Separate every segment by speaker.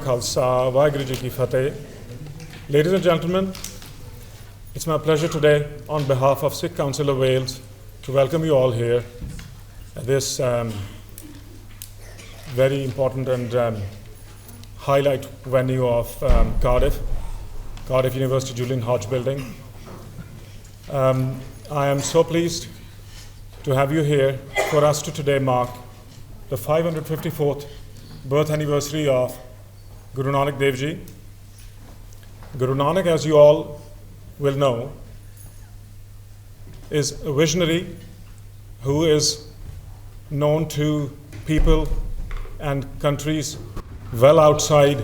Speaker 1: Khalsa, Vaheguru Ji Ki Fateh. Ladies and gentlemen, it's my pleasure today, on behalf of Sikh Council of Wales, to welcome you all here at this very important and highlight venue of Cardiff University Julian Hodge Building. I am so pleased to have you here for us to today mark the 554th birth anniversary of Guru Nanak Dev Ji. Guru Nanak, as you all will know, is a visionary who is known to people and countries well outside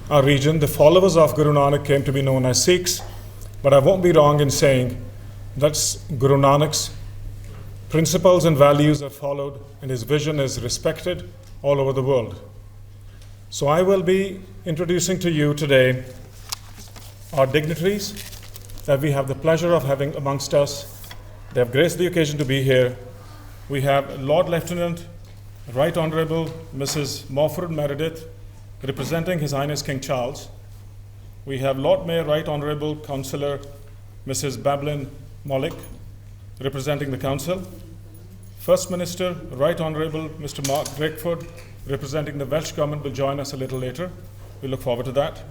Speaker 1: our region. The followers of Guru Nanak came to be known as Sikhs, but I won't be wrong in saying that Guru Nanak's principles and values are followed and his vision is respected all over the world. So I will be introducing to you today our dignitaries that we have the pleasure of having amongst us. They have graced the occasion to be here. We have Lord Lieutenant Right Honourable Mrs. Morford Meredith, representing His Highness King Charles. We have Lord Mayor Right Honourable Councillor Mrs. Babylon Malik, representing the Council. First Minister Right Honourable Mr. Mark Drakeford, representing the Welsh Government, will join us a little later. We look forward to that.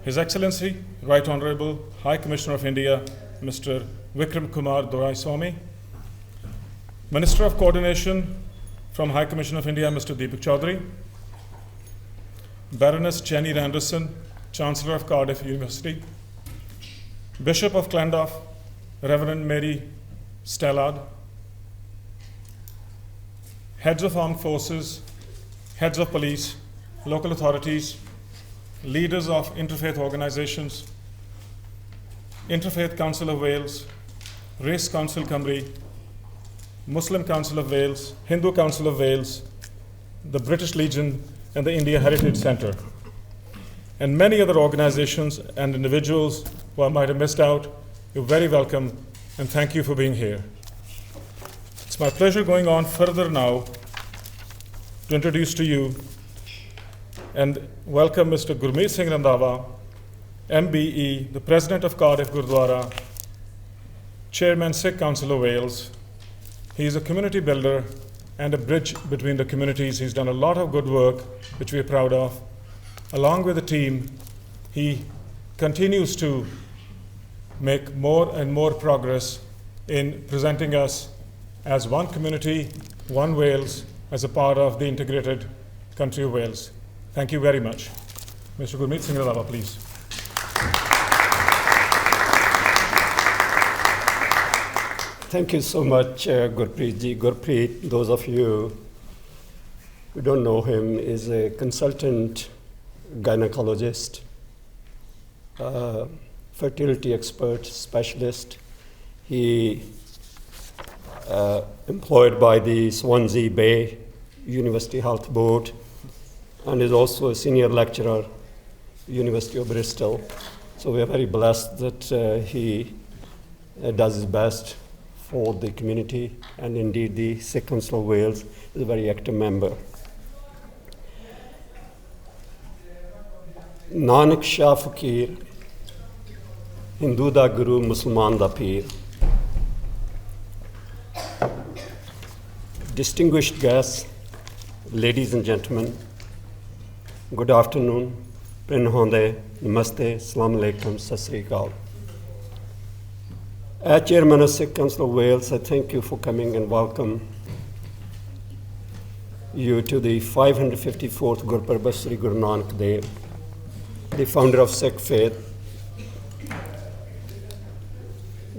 Speaker 1: His Excellency Right Honourable High Commissioner of India Mr. Vikram Kumar Doraiswamy. Minister of Coordination from High Commission of India Mr. Deepak Chaudhary. Baroness Jenny Randerson, Chancellor of Cardiff University. Bishop of Clondalk Reverend Mary Stellard. Heads of armed forces, heads of police, local authorities, leaders of interfaith organizations, Interfaith Council of Wales, Race Council Cymru, Muslim Council of Wales, Hindu Council of Wales, the British Legion, and the India Heritage Centre, and many other organizations and individuals who I might have missed out. You're very welcome, and thank you for being here. It's my pleasure going on further now to introduce to you and welcome Mr. Gurmeet Singh Randhawa, MBE, the President of Cardiff Gurdwara, Chairman Sikh Council of Wales. He's a community builder and a bridge between the communities. He's done a lot of good work, which we are proud of. Along with the team, he continues to make more and more progress in presenting us as one community, one Wales, as a part of the integrated country of Wales. Thank you very much. Mr. Gurmeet Singh Randhawa, please.
Speaker 2: Thank you so much, Gurpreet ji. Gurpreet, those of you who don't know him, is a consultant gynecologist, fertility expert, specialist. He employed by the Swansea Bay University Health Board and is also a senior lecturer, University of Bristol. So we are very blessed that he does his best for the community, and indeed the Sikh Council of Wales is a very active member. Nanak Shah Fakir, Hindu da Guru, Musliman da Peer. Distinguished guests, ladies and gentlemen, good afternoon, Prinhonde, Namaste, Assalamu Alaikum, Sat Sri Akal. As Chairman of Sikh Council of Wales, I thank you for coming and welcome you to the 554th Gurpurab Sri Guru Nanak Dev, the founder of Sikh faith.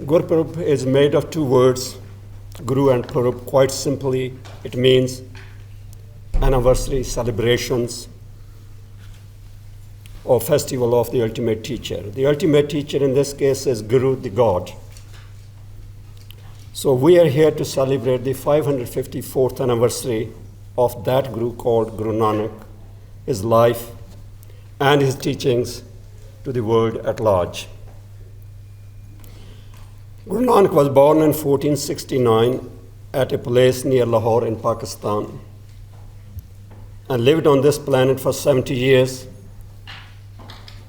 Speaker 2: Gurpurab is made of two words, Guru and Purab. Quite simply, it means anniversary celebrations or festival of the ultimate teacher. The ultimate teacher in this case is Guru, the God. So we are here to celebrate the 554th anniversary of that Guru called Guru Nanak, his life and his teachings to the world at large. Guru Nanak was born in 1469 at a place near Lahore in Pakistan and lived on this planet for 70 years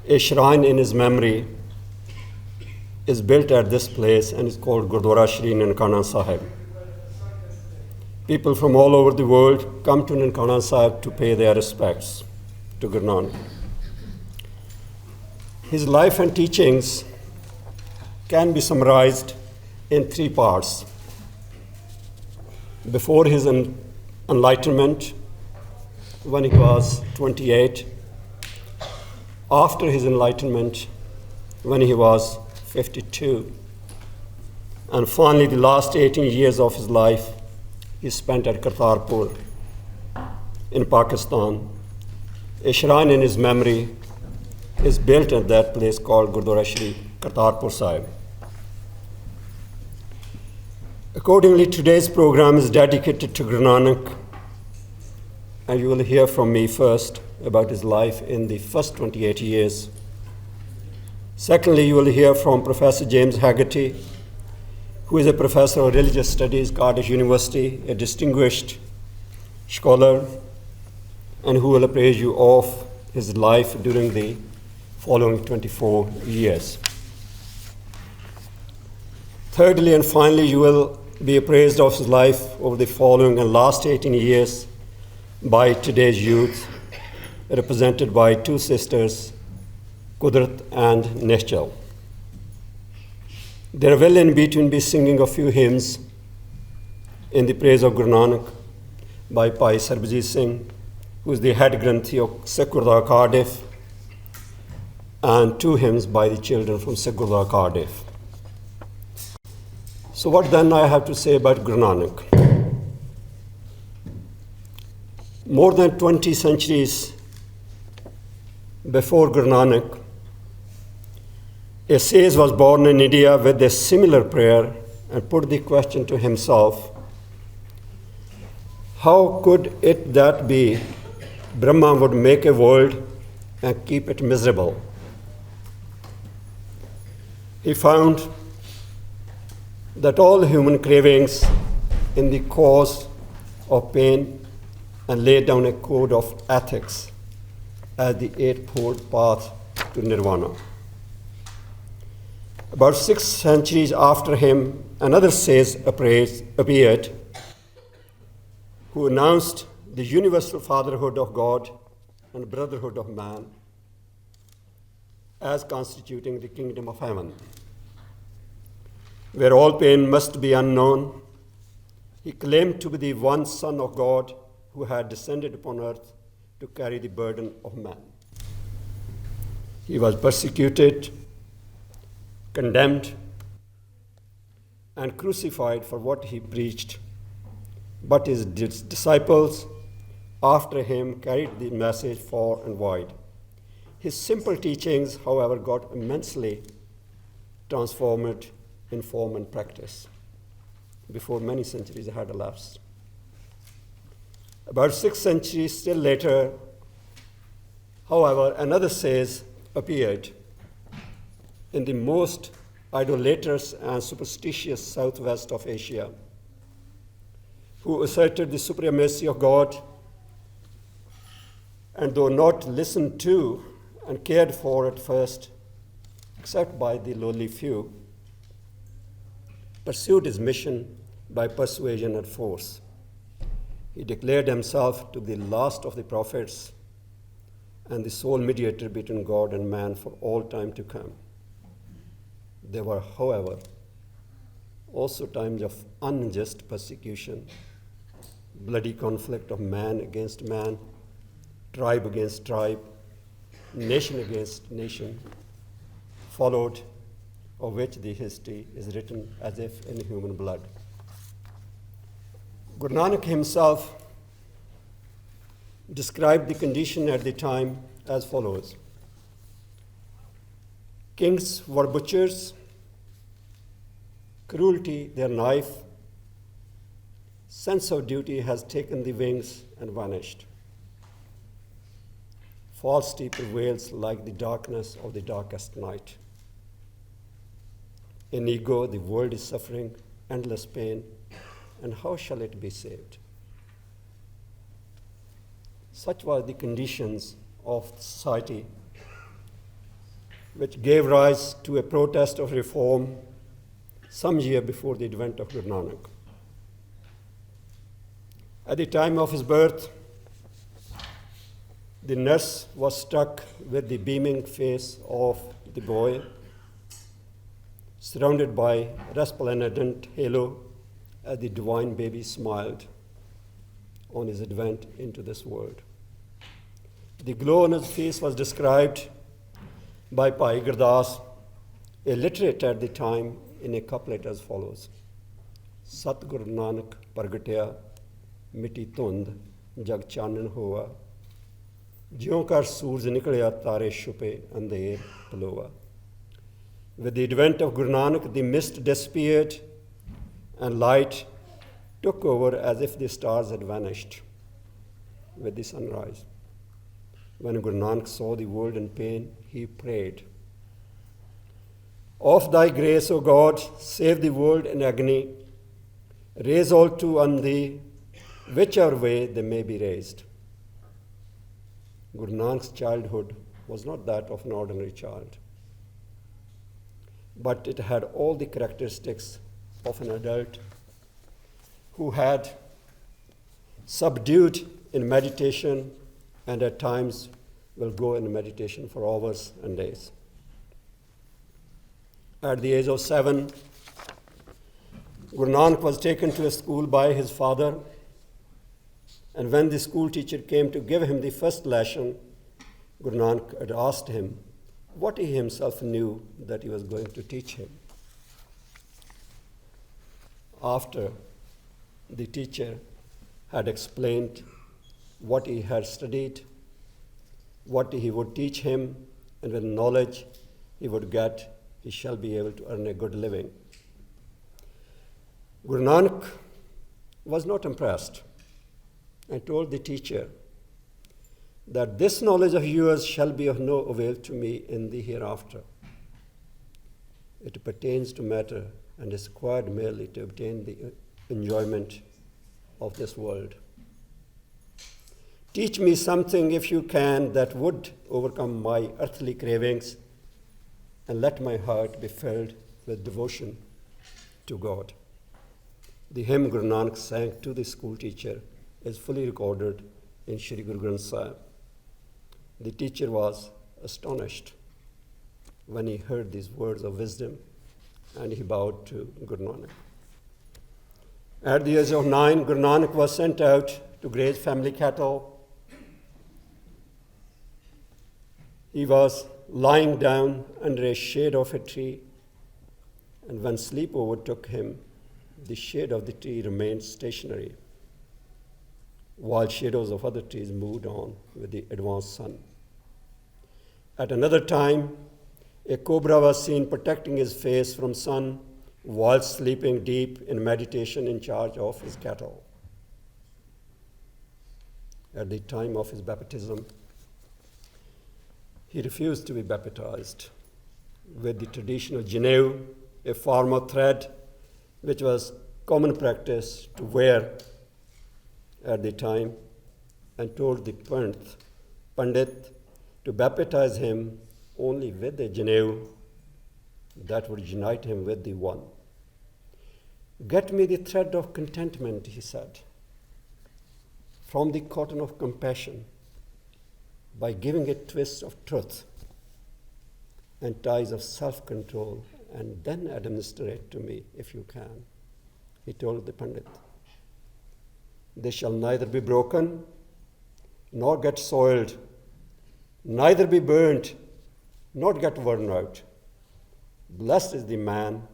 Speaker 2: A shrine in his memory is built at this place and is called Gurdwara Shri Nankana Sahib. People from all over the world come to Nankana Sahib to pay their respects to Guru Nanak. His life and teachings can be summarized in three parts. Before his enlightenment, when he was 28, after his enlightenment, when he was 52, and finally the last 18 years of his life he spent at Kartarpur in Pakistan. A shrine in his memory is built at that place called Gurdwara Shri Kartarpur Sahib. Accordingly, today's program is dedicated to Guru Nanak, and you will hear from me first about his life in the first 28 years. Secondly, you will hear from Professor James Haggerty, who is a professor of religious studies, Cardiff University, a distinguished scholar, and who will apprise you of his life during the following 24 years. Thirdly and finally, you will be appraised of his life over the following and last 18 years by today's youth, represented by two sisters, Kudrat and Nishchal. There will in between be singing a few hymns in the praise of Guru Nanak by Bhai Sarbajit Singh, who is the head Granthi of Sikh Gurdwara Cardiff, and two hymns by the children from Sikh Gurdwara Cardiff. So what then I have to say about Guru Nanak? More than 20 centuries before Guru Nanak, a sage was born in India with a similar prayer and put the question to himself, how could it that be Brahma would make a world and keep it miserable? He found that all human cravings in the cause of pain and laid down a code of ethics as the eightfold path to nirvana. About 6 centuries after him, another sage appeared who announced the universal fatherhood of God and brotherhood of man as constituting the kingdom of heaven, where all pain must be unknown. He claimed to be the one Son of God who had descended upon earth to carry the burden of man. He was persecuted, condemned, and crucified for what he preached. But his disciples after him carried the message far and wide. His simple teachings, however, got immensely transformed in form and practice before many centuries had elapsed. About 6 centuries still later, however, another sage appeared in the most idolatrous and superstitious southwest of Asia, who asserted the supremacy of God, and though not listened to and cared for at first, except by the lowly few, pursued his mission by persuasion and force. He declared himself to be the last of the prophets and the sole mediator between God and man for all time to come. There were, however, also times of unjust persecution, bloody conflict of man against man, tribe against tribe, nation against nation, followed of which the history is written as if in human blood. Guru Nanak himself described the condition at the time as follows. Kings were butchers, cruelty their knife, sense of duty has taken the wings and vanished. Falsity prevails like the darkness of the darkest night. In ego, the world is suffering endless pain, and how shall it be saved? Such were the conditions of society which gave rise to a protest of reform some year before the advent of Guru Nanak. At the time of his birth, the nurse was struck with the beaming face of the boy, surrounded by resplendent halo, as the divine baby smiled on his advent into this world. The glow on his face was described by Bhai Gurdas, a literate at the time, in a couplet as follows: Sat Guru Nanak Pargatya, Miti Tund, Jag Chanan Hoa, Jyon Kar Surj Nikalya Tare Shupe Andher Paloa. With the advent of Guru Nanak, the mist disappeared and light took over as if the stars had vanished with the sunrise. When Guru Nanak saw the world in pain, he prayed, Of thy grace, O God, save the world in agony, raise all to on thee, whichever way they may be raised. Guru Nanak's childhood was not that of an ordinary child, but it had all the characteristics of an adult who had subdued in meditation and at times will go in meditation for hours and days. At the age of 7, Guru Nanak was taken to a school by his father, and when the school teacher came to give him the first lesson, Guru Nanak had asked him what he himself knew that he was going to teach him. After the teacher had explained what he had studied, what he would teach him, and with knowledge he would get, he shall be able to earn a good living. Guru Nanak was not impressed and told the teacher that this knowledge of yours shall be of no avail to me in the hereafter. It pertains to matter and is acquired merely to obtain the enjoyment of this world. Teach me something, if you can, that would overcome my earthly cravings, and let my heart be filled with devotion to God. The hymn Guru Nanak sang to the school teacher is fully recorded in Shri Guru Granth Sahib. The teacher was astonished when he heard these words of wisdom, and he bowed to Guru Nanak. At the age of 9, Guru Nanak was sent out to graze family cattle. He was lying down under a shade of a tree, and when sleep overtook him, the shade of the tree remained stationary, while shadows of other trees moved on with the advanced sun. At another time, a cobra was seen protecting his face from sun while sleeping deep in meditation in charge of his cattle. At the time of his baptism, he refused to be baptized with the traditional janeu, a form of thread which was common practice to wear at the time, and told the Pandit to baptize him only with a janeu that would unite him with the One. Get me the thread of contentment, he said, from the cotton of compassion, by giving a twist of truth and ties of self-control, and then administer it to me if you can, he told the Pandit. They shall neither be broken, nor get soiled, neither be burnt, nor get worn out. Blessed is the man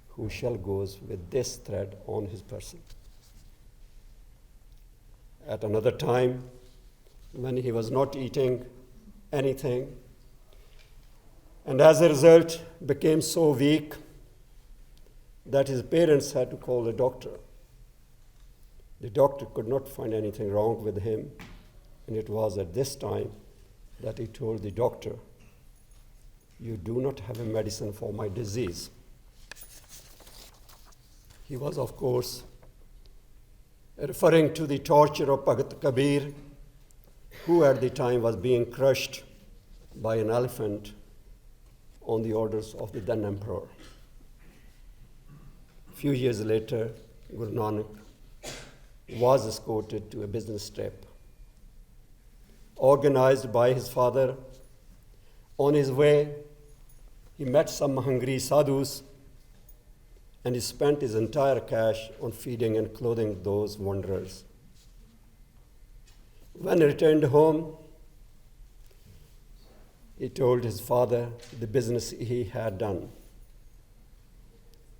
Speaker 2: who shall goes with this thread on his person. At another time, when he was not eating anything, and as a result became so weak that his parents had to call a doctor. The doctor could not find anything wrong with him, and it was at this time that he told the doctor, "You do not have a medicine for my disease." He was, of course, referring to the torture of Bhagat Kabir, who at the time was being crushed by an elephant on the orders of the then emperor. A few years later, Guru Nanak was escorted to a business trip organized by his father. On his way, he met some hungry sadhus, and he spent his entire cash on feeding and clothing those wanderers. When he returned home, he told his father the business he had done.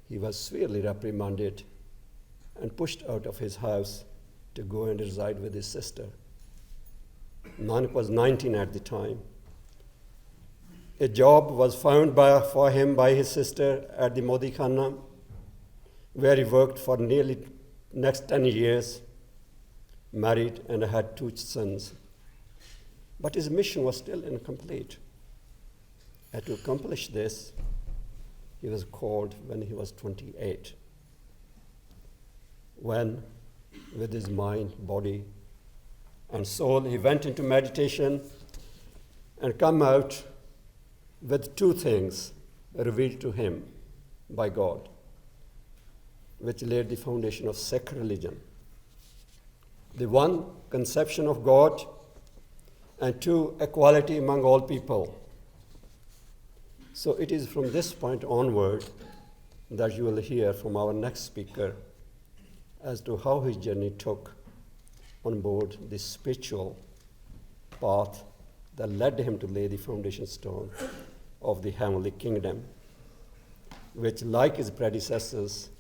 Speaker 2: He was severely reprimanded and pushed out of his house to go and reside with his sister. Nanak was 19 at the time. A job was found for him by his sister at the Modi Khana, where he worked for nearly next 10 years, married and had 2 sons. But his mission was still incomplete. And to accomplish this, he was called when he was 28. When, with his mind, body, and soul, he went into meditation and come out with 2 things revealed to him by God, which laid the foundation of Sikh religion. The one, conception of God, and 2, equality among all people. So it is from this point onward that you will hear from our next speaker as to how his journey took on board this spiritual path that led him to lay the foundation stone of the heavenly kingdom, which, like his predecessors,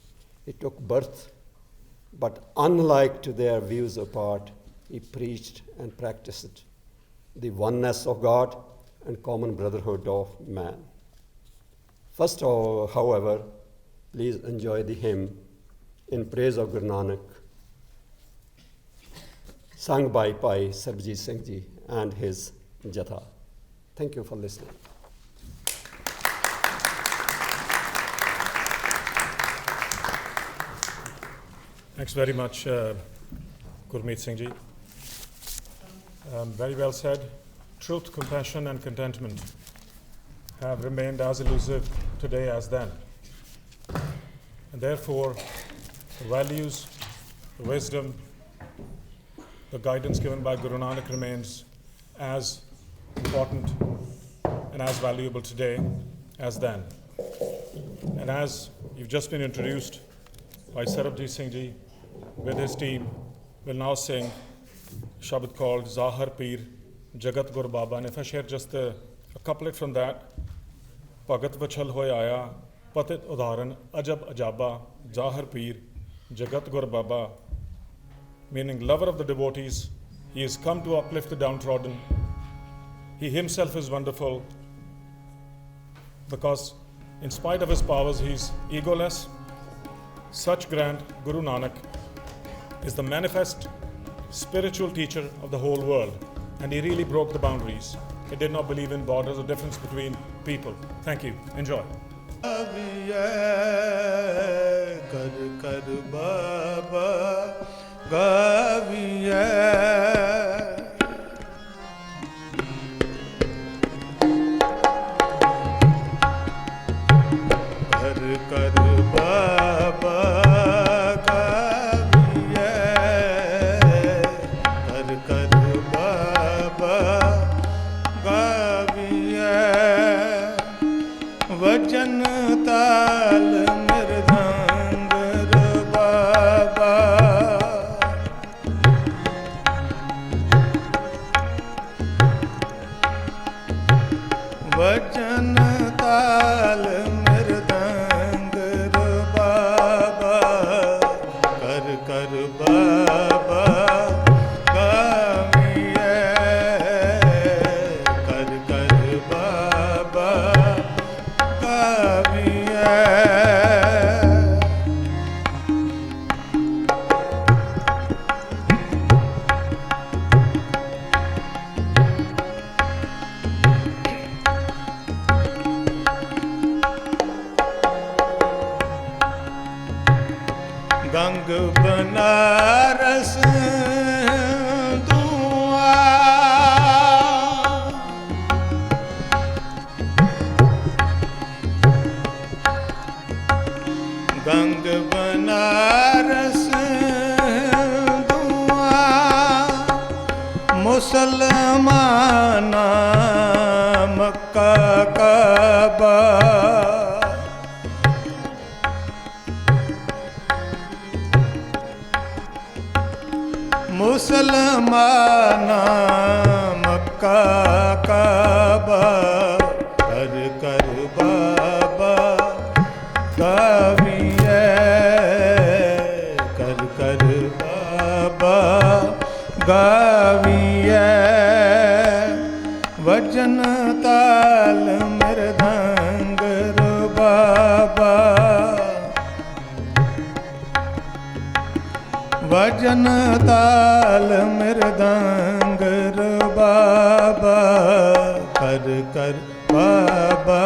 Speaker 2: he took birth, but unlike to their views apart, he preached and practiced the oneness of God and common brotherhood of man. First, however, please enjoy the hymn in praise of Guru Nanak, sung by Bhai Sarbjit Singh Ji and his Jatha. Thank you for listening.
Speaker 1: Thanks very much, Gurmeet Singh Ji. Very well said. Truth, compassion, and contentment have remained as elusive today as then. And therefore, the values, the wisdom, the guidance given by Guru Nanak remains as important and as valuable today as then. And as you've just been introduced by Sarbjit Singh Ji, with his team, will now sing a shabad called Zahar Peer Jagat Gur Baba. And if I share just a couplet from that, Bhagat Vachal Hoy Aya, Patit Udharan, Ajab Ajaba, Zahar Peer Jagat Gur Baba, meaning lover of the devotees. He has come to uplift the downtrodden. He himself is wonderful because in spite of his powers, he's egoless. Such grand Guru Nanak is the manifest spiritual teacher of the whole world, and he really broke the boundaries. He did not believe in borders or difference between people. Thank you. Enjoy.
Speaker 3: वचन ताल मृदंग बाबा वचन ताल मृदंग बाबा कर कर बाबा गाविए कर कर बाबा गंग बनारस दुआ ਮੁਸਲਮਾਨਾ ਮੱਕਾ ਕਾਬਾ ਕਰ ਕਰ ਬਾਬਾ ਗਾਵੀਐ ਕਰ ਕਰ ਬਾਬਾ ਗਾਵੀਐ ਵਜਨ ਤਾਲ ਮਿਰਦੰਗ ਰਬਾਬਾ ਵਜਨ ਤਾਲ ਮਿਰਦੰਗ ਰਬਾਬਾ ਕਰ ਕਰ ਬਾਬਾ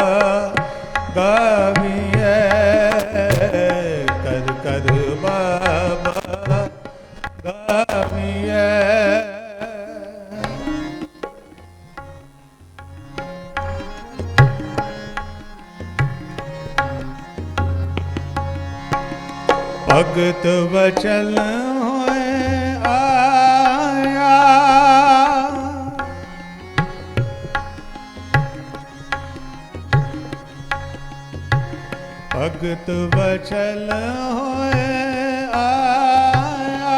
Speaker 3: ਗਾਵੀਐ ਕਰ ਕਰ ਬਾਬਾ ਗਾਵੀਐ ਭਗਤ ਵਚਨ ਹੋਏ ਆਇਆ ਭਗਤ ਵਚਨ ਹੋਏ ਆਇਆ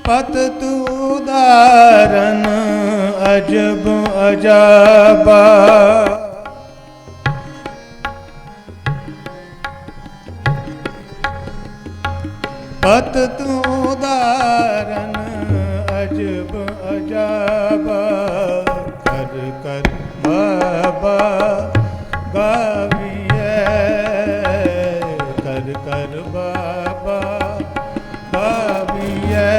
Speaker 3: ਪਤ ਤੂ ਉਦਾਰਨ ਅਜਬ ਅਜਾਬਾ ਪਤ ਤੂੰ ਉਦਾਰਨ ਅਜਬ ਅਜਾਬਾ ਕਰ ਕਰ ਬਾਬਾ ਗਾਵੀਐ ਕਰ ਕਰ ਬਾਬਾ ਗਾਵੀਐ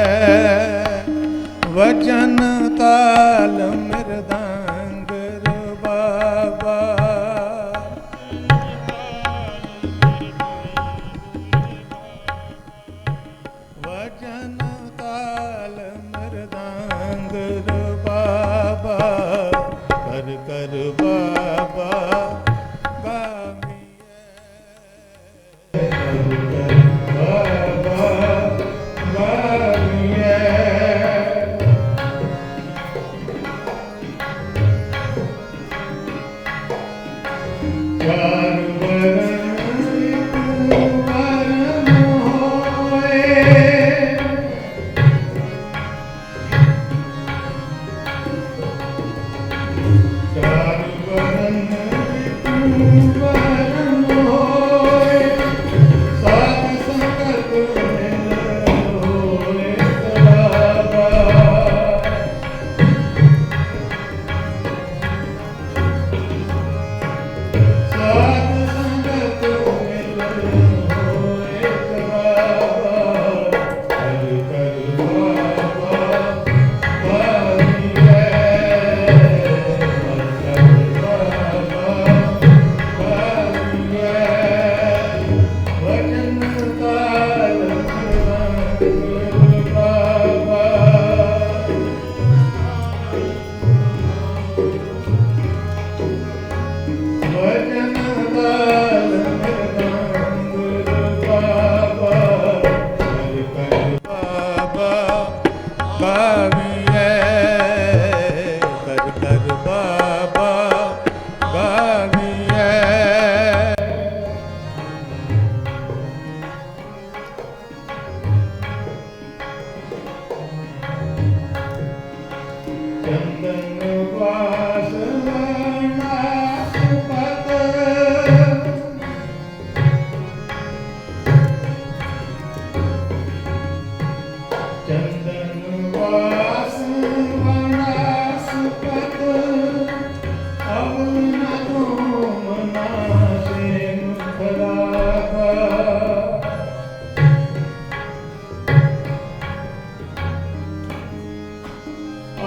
Speaker 3: ਵਚਨ ਤਾਲ ਮਿਰਦੰਗ ਰਬਾਬਾ ਵਚਨ ਤਾਲ ਮਿਰਦੰਗ ਰਬਾਬਾ ਕਰ ਕਰ ਬਾਬਾ ਗਾਵੀਐ ਕਰ ਬਾਬਾ ਗਾਵੀਐ ਚਾਰ ਵਰਨ ਇੱਕ ਵਰਨ ਹੋਏ ਚਾਰ ਵਰਨ ਇੱਕ ਵਰਨ ਹੋਏ ਸਾਧ ਸੰਗਤ ਮਿਲ ਹੋਏ ਸਲਾਵਾ ਸਾਧ ਸੰਗਤ ਮਿਲ ਹੋਏ ਸਲਾਵਾ ਕਰ ਕਰ ਬਾਬਾ ਗਾਵੀਐ ਕਰ ਬਾਬਾ ਗਾਵੀਐ ਵਚਨ ਤਾਲ ਮਿਰਦੰਗ ਬਾਬਾ ਵਚਨ ਤਾਲ ਮਿਰਦੰਗ ਬਾਬਾ ਕਰ ਕਰ ਬਾਬਾ ਗਾਵੀਐ ਕਰ ਕਰ ਬਾਬਾ ਗਾਵੀਐ ਚੰਦਨ ਵਾਸ ਵਰਨਾਸ ਪਤ ਚੰਦਨ ਵਾਸ ਵਰਨਾਸ ਪਤ ਅਵਨ ਨ ਧੂਮ ਨਾਸੇ ਮੁਖਰਾਗਾ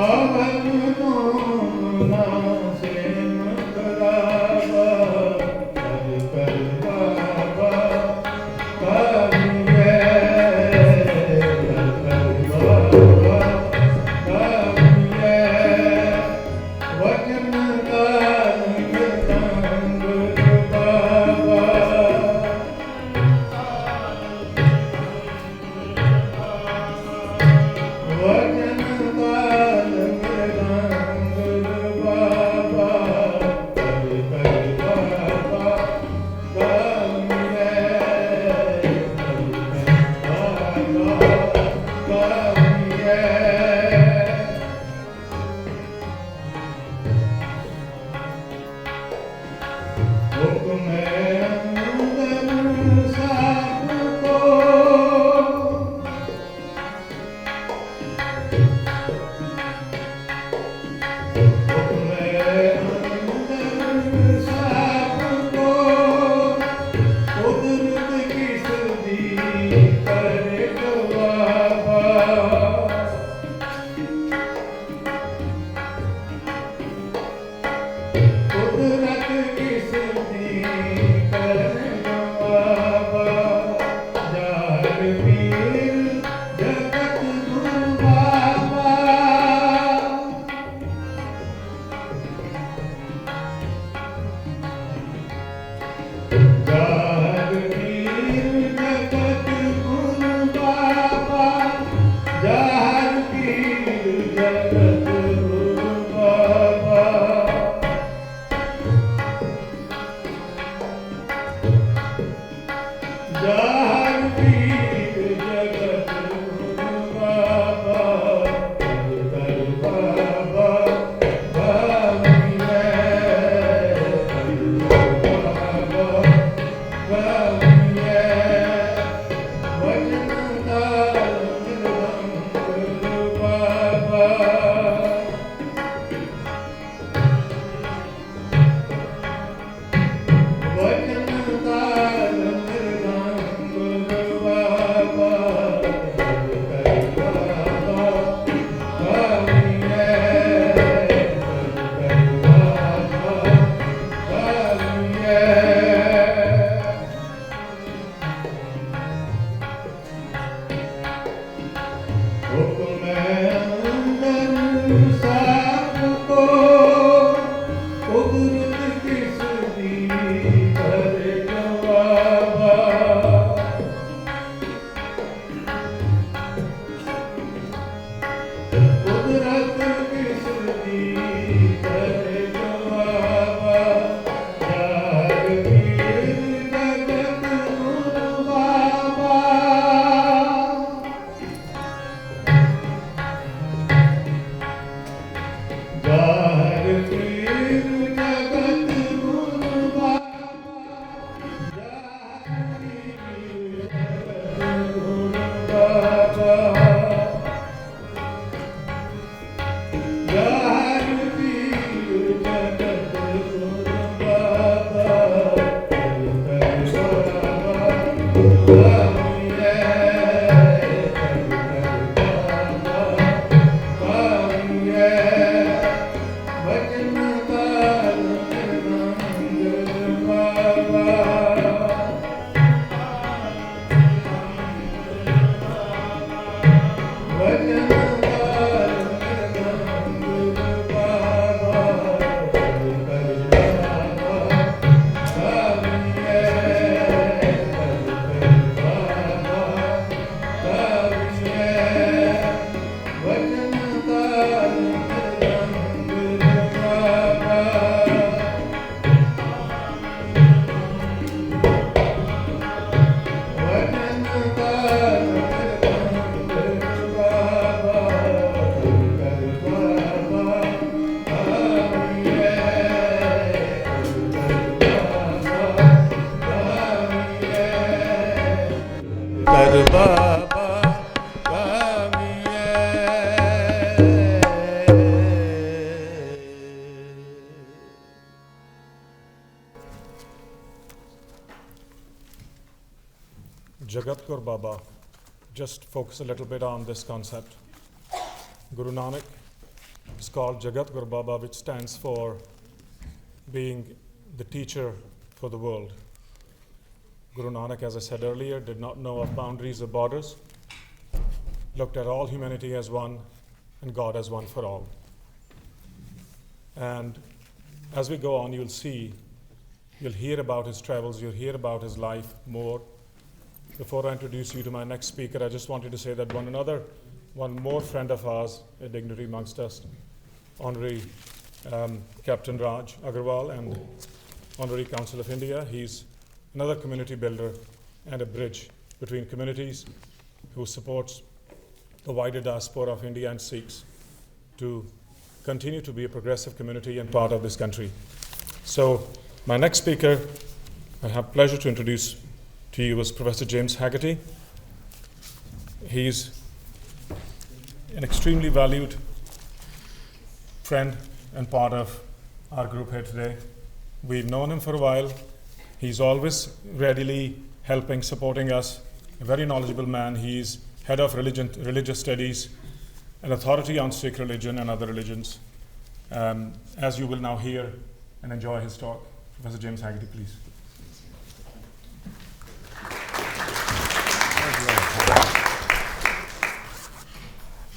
Speaker 3: ਅਵਨ ਧੂਮ ਨਾਸੇ ਮੁਖਰਾਗਾ ਕਰ ਕਰ ਬਾਬਾ ਗਾਵੀਐ ਕਰ ਕਰ ਬਾਬਾ ਗਾਵੀਐ ਵਚਨ ਤਾਲ ਮਿਰਦੰਗ ਬਾਬਾ ਵਚਨ ਤਾਲ ਮਿਰਦੰਗ ਬਾਬਾ ਕਰ ਕਰ ਬਾਬਾ ਗਾਵੀਐ ਕਰ ਕਰ ਬਾਬਾ
Speaker 1: Jagat Gur Baba, just focus a little bit on this concept. Guru Nanak is called Jagat Gur Baba, which stands for being the teacher for the world. Guru Nanak, as I said earlier, did not know of boundaries or borders, looked at all humanity as one and God as one for all. And as we go on, you'll hear about his travels, you'll hear about his life more. Before I introduce you to my next speaker, I just wanted to say that one more friend of ours, a dignitary amongst us, Honorary Captain Raj Agarwal and Honorary Council of India. He's another community builder and a bridge between communities who supports the wider diaspora of India and Sikhs to continue to be a progressive community and part of this country. So my next speaker, I have pleasure to introduce to you is Professor James Haggerty. He's an extremely valued friend and part of our group here today. We've known him for a while. He's always readily helping, supporting us. A very knowledgeable man. He's head of religious studies, an authority on Sikh religion and other religions. As you will now hear and enjoy his talk. Professor James Haggerty, please.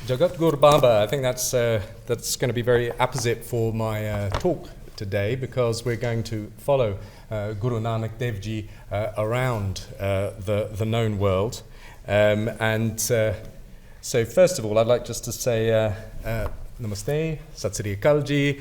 Speaker 4: Jagat Gur Baba, I think that's going to be very apposite for my talk today, because we're going to follow Guru Nanak Dev Ji around the known world. So first of all, I'd like just to say Namaste, Sat Sri Akal Ji,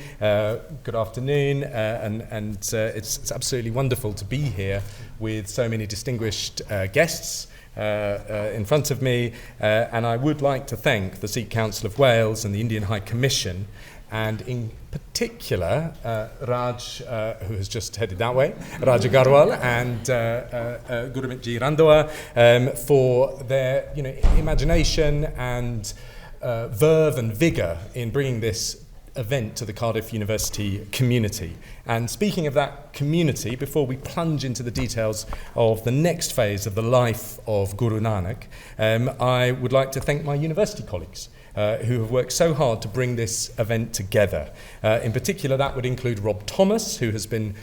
Speaker 4: good afternoon, and it's absolutely wonderful to be here with so many distinguished guests in front of me, and I would like to thank the Sikh Council of Wales and the Indian High Commission, and in particular Raj, who has just headed that way, Raj Agarwal and Gurmit Ji Randhawa, for their imagination and verve and vigour in bringing this event to the Cardiff University community. And speaking of that community, before we plunge into the details of the next phase of the life of Guru Nanak, I would like to thank my university colleagues who have worked so hard to bring this event together. In particular, that would include Rob Thomas, who has been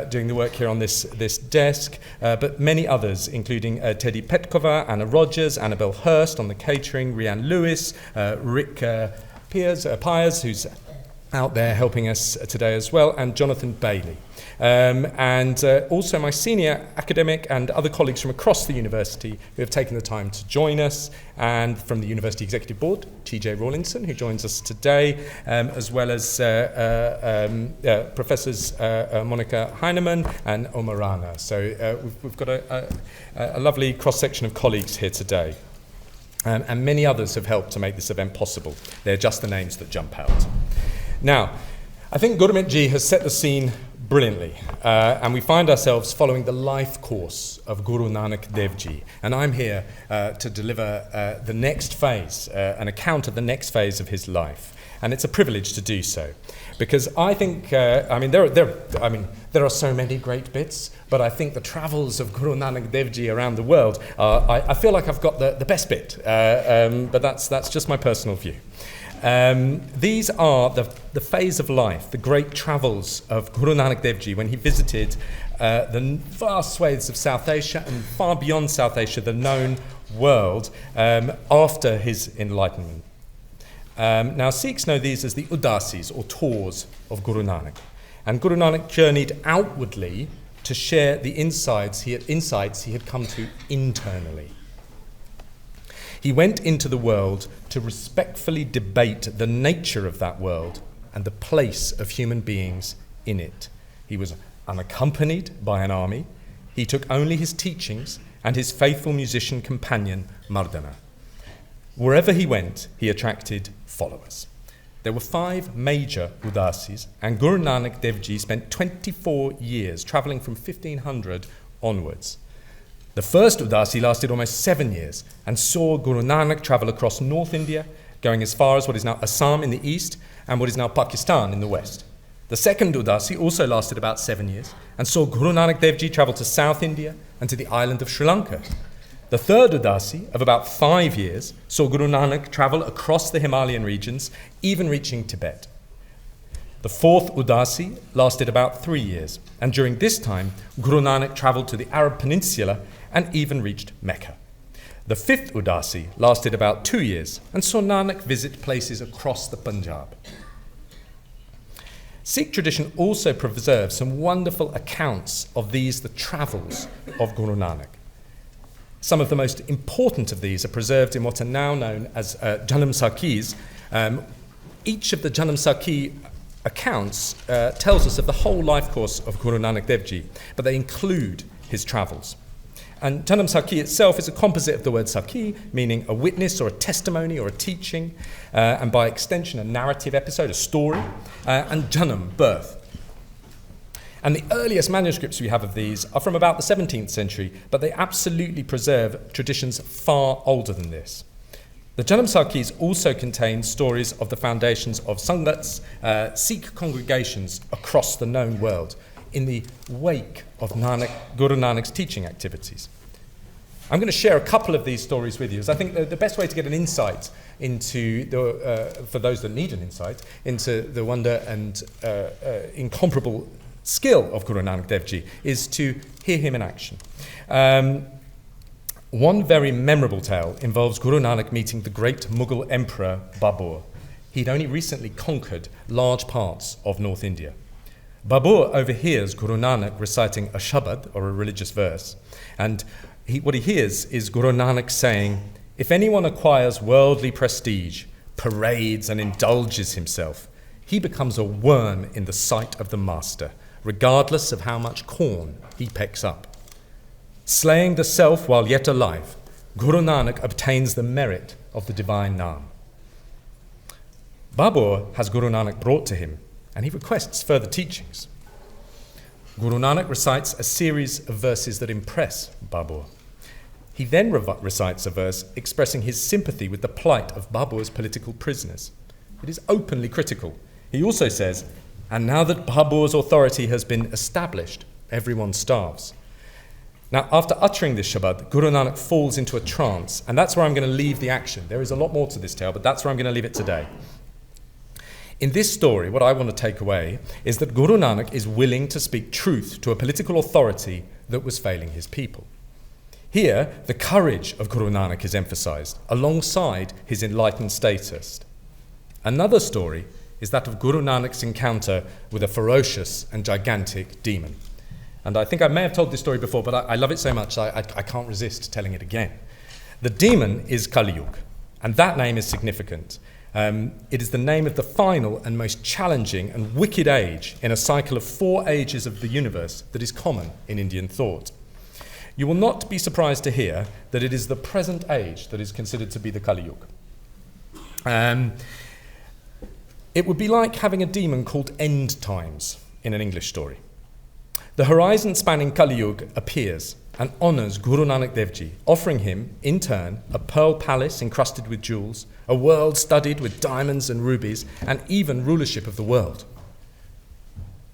Speaker 4: doing the work here on this desk, but many others, including Teddy Petkova, Anna Rogers, Annabelle Hurst on the catering, Rianne Lewis, Rick Piers, who's out there helping us today as well, and Jonathan Bailey. And also my senior academic and other colleagues from across the university who have taken the time to join us, and from the University Executive Board, TJ Rawlinson, who joins us today, as well as Professors Monica Heinemann and Omar Rana. So we've got a lovely cross-section of colleagues here today. And many others have helped to make this event possible. They're just the names that jump out. Now, I think Gurmit Ji has set the scene brilliantly, and we find ourselves following the life course of Guru Nanak Dev Ji, and I'm here to deliver the next phase, an account of the next phase of his life, and it's a privilege to do so, because I think, there are so many great bits, but I think the travels of Guru Nanak Dev Ji around the world, I feel like I've got the best bit, but that's just my personal view. These are the phase of life, the great travels of Guru Nanak Dev Ji when he visited the vast swathes of South Asia and far beyond South Asia, the known world, after his enlightenment. Now, Sikhs know these as the udasis, or tours, of Guru Nanak. And Guru Nanak journeyed outwardly to share the insights he had come to internally. He went into the world to respectfully debate the nature of that world and the place of human beings in it. He was unaccompanied by an army. He took only his teachings and his faithful musician companion, Mardana. Wherever he went, he attracted followers. There were 5 major udasis, and Guru Nanak Dev Ji spent 24 years travelling from 1500 onwards. The first Udasi lasted almost 7 years and saw Guru Nanak travel across North India, going as far as what is now Assam in the east and what is now Pakistan in the west. The second Udasi also lasted about 7 years and saw Guru Nanak Dev Ji travel to South India and to the island of Sri Lanka. The third Udasi, of about 5 years, saw Guru Nanak travel across the Himalayan regions, even reaching Tibet. The fourth Udasi lasted about 3 years, and during this time, Guru Nanak travelled to the Arab Peninsula and even reached Mecca. The fifth Udasi lasted about 2 years and saw Nanak visit places across the Punjab. Sikh tradition also preserves some wonderful accounts of these, the travels of Guru Nanak. Some of the most important of these are preserved in what are now known as Janam Sakhis. Each of the Janam Sakhi accounts tells us of the whole life course of Guru Nanak Dev Ji, but they include his travels. And Janam Sakhi itself is a composite of the word Sakhi, meaning a witness or a testimony or a teaching, and by extension a narrative episode, a story, and Janam, birth. And the earliest manuscripts we have of these are from about the 17th century, but they absolutely preserve traditions far older than this. The Janam Sakhis also contain stories of the foundations of Sanghats, Sikh congregations across the known world, in the wake of Guru Nanak's teaching activities. I'm going to share a couple of these stories with you, as I think the best way to get an insight into, for those that need an insight, into the wonder and incomparable skill of Guru Nanak Dev Ji is to hear him in action. One very memorable tale involves Guru Nanak meeting the great Mughal emperor Babur. He'd only recently conquered large parts of North India. Babur overhears Guru Nanak reciting a shabad, or a religious verse, and what he hears is Guru Nanak saying, "If anyone acquires worldly prestige, parades and indulges himself, he becomes a worm in the sight of the master, regardless of how much corn he pecks up. Slaying the self while yet alive, Guru Nanak obtains the merit of the divine Naam." Babur has Guru Nanak brought to him, and he requests further teachings. Guru Nanak recites a series of verses that impress Babur. He then recites a verse expressing his sympathy with the plight of Babur's political prisoners. It is openly critical. He also says, "And now that Babur's authority has been established, everyone starves." Now, after uttering this shabad, Guru Nanak falls into a trance, and that's where I'm going to leave the action. There is a lot more to this tale, but that's where I'm going to leave it today. In this story, what I want to take away is that Guru Nanak is willing to speak truth to a political authority that was failing his people. Here, the courage of Guru Nanak is emphasized, alongside his enlightened status. Another story is that of Guru Nanak's encounter with a ferocious and gigantic demon. And I think I may have told this story before, but I love it so much I can't resist telling it again. The demon is Kali Yuga, and that name is significant. It is the name of the final and most challenging and wicked age in a cycle of 4 ages of the universe that is common in Indian thought. You will not be surprised to hear that it is the present age that is considered to be the Kali Yuga. It would be like having a demon called End Times in an English story. The horizon-spanning Kali Yuga appears and honours Guru Nanak Dev Ji, offering him, in turn, a pearl palace encrusted with jewels, a world studded with diamonds and rubies, and even rulership of the world.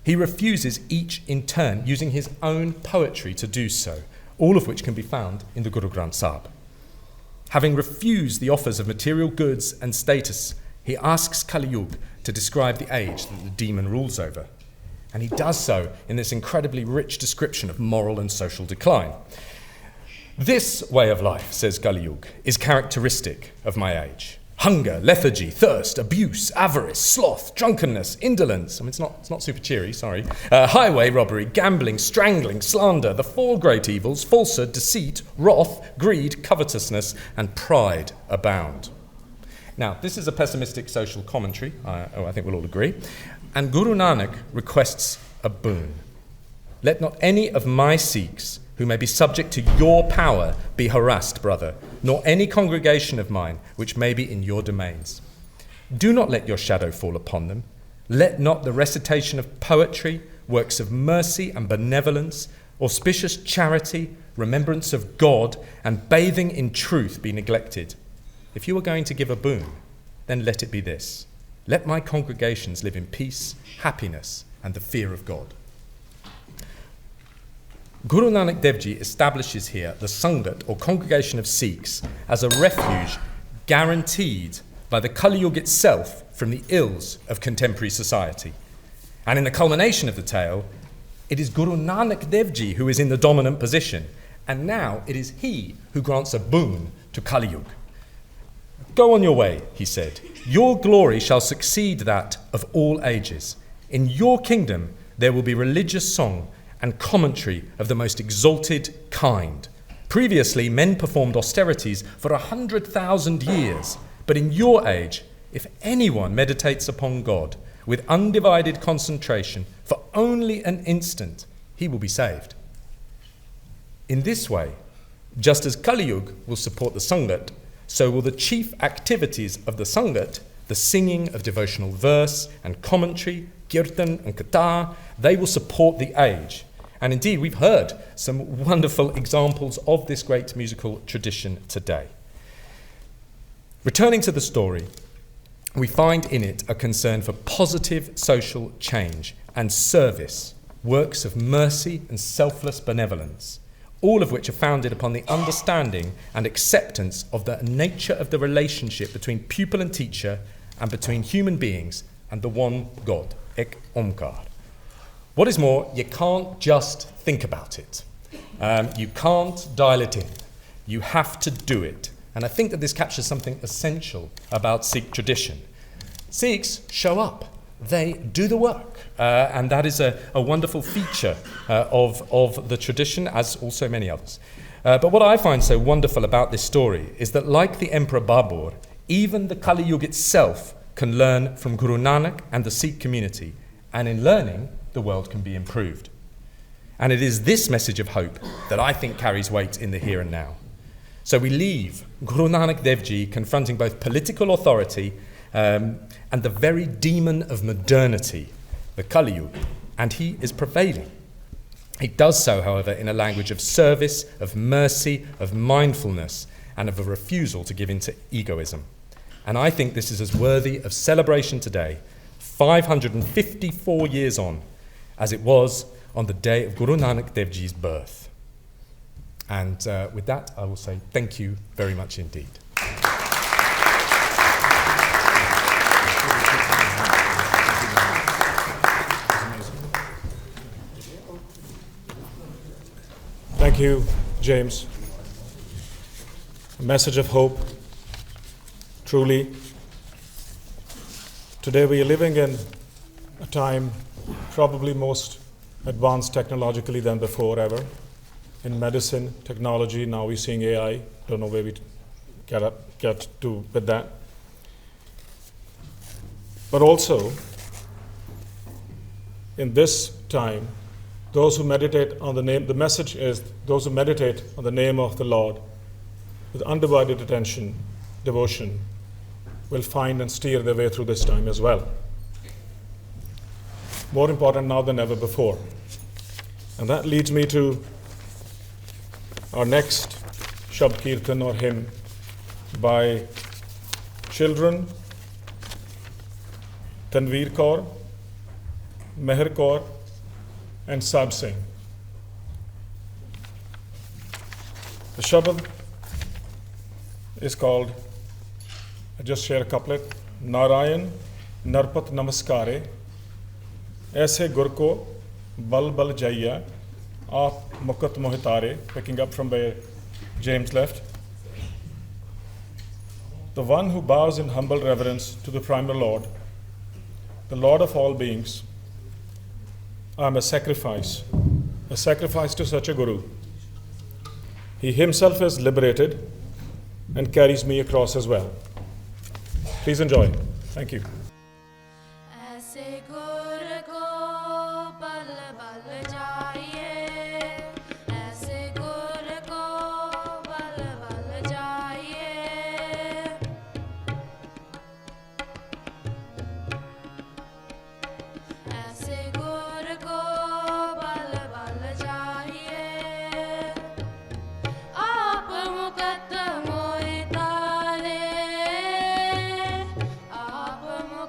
Speaker 4: He refuses each in turn, using his own poetry to do so, all of which can be found in the Guru Granth Sahib. Having refused the offers of material goods and status, he asks Kali Yuga to describe the age that the demon rules over. And he does so in this incredibly rich description of moral and social decline. "This way of life," says Kali Yuga, "is characteristic of my age. Hunger, lethargy, thirst, abuse, avarice, sloth, drunkenness, indolence." I mean, it's not super cheery, sorry. "Highway robbery, gambling, strangling, slander, the 4 great evils, falsehood, deceit, wrath, greed, covetousness, and pride abound." Now, this is a pessimistic social commentary, I think we'll all agree. And Guru Nanak requests a boon. "Let not any of my Sikhs who may be subject to your power be harassed, brother, nor any congregation of mine which may be in your domains. Do not let your shadow fall upon them. Let not the recitation of poetry, works of mercy and benevolence, auspicious charity, remembrance of God, and bathing in truth be neglected. If you are going to give a boon, then let it be this. Let my congregations live in peace, happiness, and the fear of God." Guru Nanak Dev Ji establishes here the Sangat, or congregation of Sikhs, as a refuge guaranteed by the Kali Yuga itself from the ills of contemporary society. And in the culmination of the tale, it is Guru Nanak Dev Ji who is in the dominant position, and now it is he who grants a boon to Kali Yuga. "Go on your way," he said. "Your glory shall succeed that of all ages. In your kingdom there will be religious song and commentary of the most exalted kind. Previously men performed austerities for 100,000 years, but in your age, if anyone meditates upon God with undivided concentration for only an instant, he will be saved." In this way, Just as Kali Yuga will support the Sangat, so will the chief activities of the Sangat, the singing of devotional verse and commentary, kirtan and katha, they will support the age. And indeed, we've heard some wonderful examples of this great musical tradition today. Returning to the story, we find in it a concern for positive social change and service, works of mercy and selfless benevolence, all of which are founded upon the understanding and acceptance of the nature of the relationship between pupil and teacher and between human beings and the one God, Ek Omkar. What is more, you can't just think about it. You can't dial it in. You have to do it. And I think that this captures something essential about Sikh tradition. Sikhs show up. They do the work. And that is a wonderful feature of the tradition, as also many others. But what I find so wonderful about this story is that, like the Emperor Babur, even the Kali Yuga itself can learn from Guru Nanak and the Sikh community. And in learning, the world can be improved. And it is this message of hope that I think carries weight in the here and now. So we leave Guru Nanak Dev Ji confronting both political authority and the very demon of modernity, the Kali Yuga, and he is prevailing. He does so, however, in a language of service, of mercy, of mindfulness, and of a refusal to give in to egoism. And I think this is as worthy of celebration today, 554 years on, as it was on the day of Guru Nanak Dev Ji's birth. And with that, I will say thank you very much indeed.
Speaker 1: Thank you, James. A message of hope. Truly, today we are living in a time probably most advanced technologically than before ever. In medicine, technology, now we're seeing AI. Don't know where we get to with that. But also, in this time, those who meditate on the name, the message is those who meditate on the name of the Lord with undivided attention, devotion, will find and steer their way through this time as well. More important now than ever before. And that leads me to our next Shabd Kirtan or hymn by children Tanveer Kaur, Meher Kaur, and Sab Singh. The Shabd is called, I just share a couplet, Narayan Narpat Namaskare, Aise Gur ko Bal Bal Jaiya, Aap Mukat Mohitare, picking up from where James left. The one who bows in humble reverence to the primal Lord, the Lord of all beings, I am a sacrifice to such a Guru. He himself is liberated and carries me across as well. Please enjoy. Thank you.
Speaker 5: ऐसे गुर को बल बल जाइए, ऐसे गुर को बल बल जाइए, ऐसे गुर को बल बल जाइए, आप मुकत मोए तारे, आप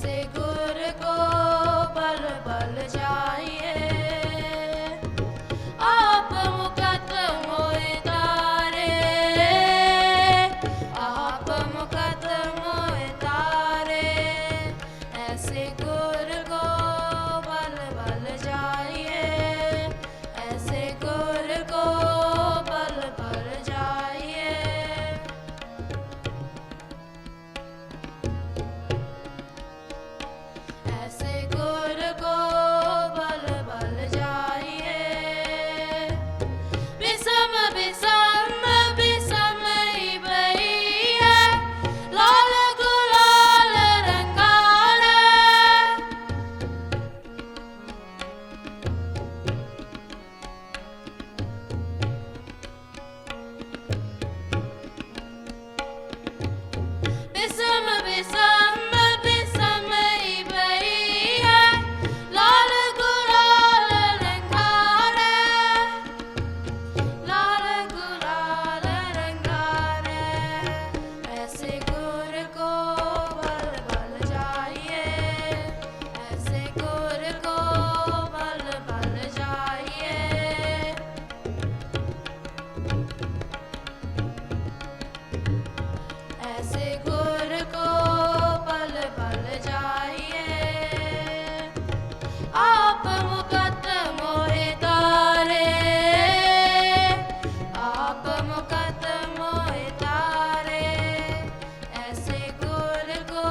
Speaker 5: ऐसे गुर को बल बल जाइए आप मुकत मोए तारे आप मुकत मोए तारे ऐसे गुर को बल बल जाइए ऐसे गुर को बल बल जाइए ऐसे गुर को बल बल जाइए बिसम बिसम बिसम बही है लाल गुलाल रंगार बिसम बिसम बिसम बही है लाल गुलाल रंगार लाल गुलाल रंगार ऐसे गुर को बल बल जाइए ऐसे गुर को बल बल जाइए ऐसे गुर को बल बल जाइए आप मुकत मोए तारे आप मुकत मोए तारे ऐसे गुर को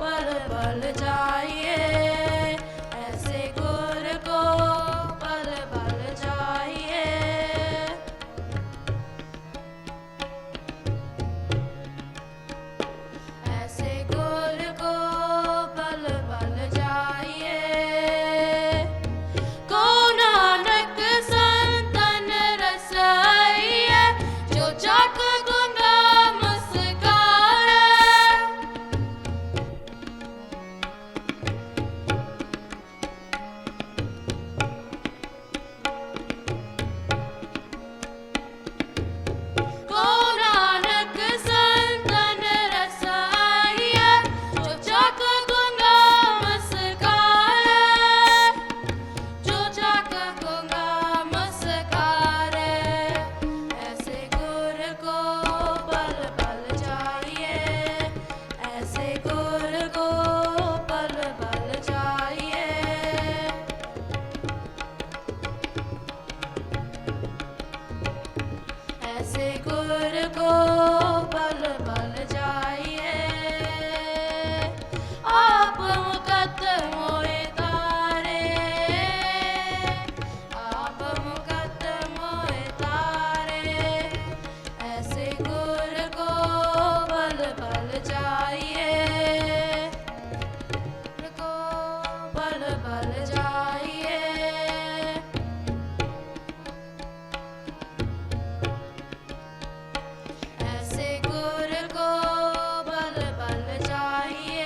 Speaker 5: बल बल जाइए ऐसे गुर को बल बल जाइए ऐसे गुर को बल बल जाइए को नानक संतन रसाइए जो जग गुंगा मुस्कान को नानक संतन रसाइए जो जग गुंगा मुस्कान जो जग गुंगा मुस्कान ऐसे गुर को बल बल जाइए ऐसे गुर को बल बल जाइए ऐसे गुर को बल बल जाइए आप मुकत मोए तारे आप मुकत मोए तारे ऐसे गुर को बल बल जाइए को बल बल जाइए ऐसे गुर को बल बल जाइए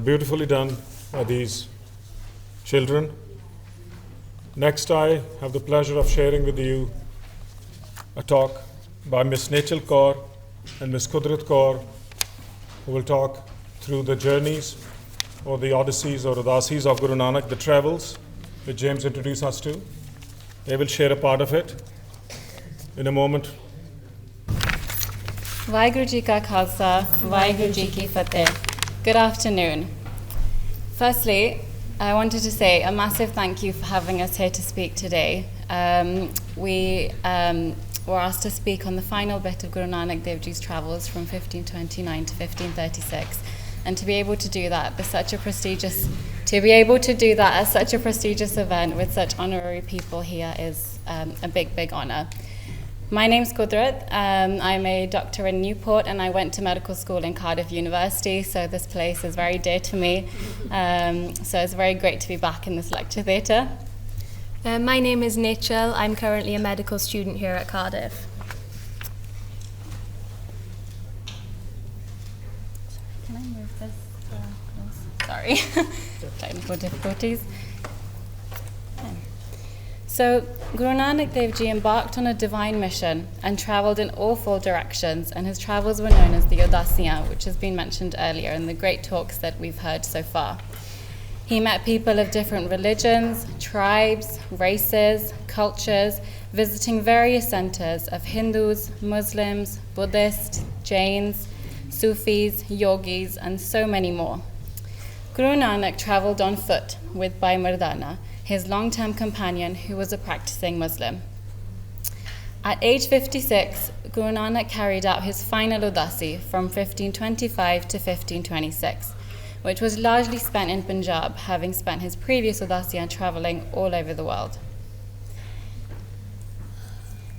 Speaker 1: Beautifully done by these children. Next, I have the pleasure of sharing with you a talk by Miss Nachal Kaur and Miss Kudrat Kaur, who will talk through the journeys or the odysseys or udasis of Guru Nanak, the travels which James introduced us to. They will share a part of it in a moment.
Speaker 6: Vaheguru Ji Ka Khalsa, Vaheguru Ji Ki Fateh. Good afternoon. Firstly, I wanted to say a massive thank you for having us here to speak today. We were asked to speak on the final bit of Guru Nanak Dev Ji's travels from 1529 to 1536. And to be able to do that at such a prestigious event with such honorary people here is a big, big honor. My name's Kudrat. I'm a doctor in Newport and I went to medical school in Cardiff University, so this place is very dear to me. So it's very great to be back in this lecture theatre.
Speaker 7: My name is Nachal. I'm currently a medical student here at Cardiff.
Speaker 6: Can I move this? Sorry, technical difficulties. So, Guru Nanak Dev Ji embarked on a divine mission and travelled in all four directions, and his travels were known as the Udasiyan, which has been mentioned earlier in the great talks that we've heard so far. He met people of different religions, tribes, races, cultures, visiting various centres of Hindus, Muslims, Buddhists, Jains, Sufis, yogis, and so many more. Guru Nanak travelled on foot with Bhai Mardana, his long-term companion who was a practicing Muslim. At age 56, Guru Nanak carried out his final Udasi from 1525 to 1526, which was largely spent in Punjab, having spent his previous Udasiyan travelling all over the world.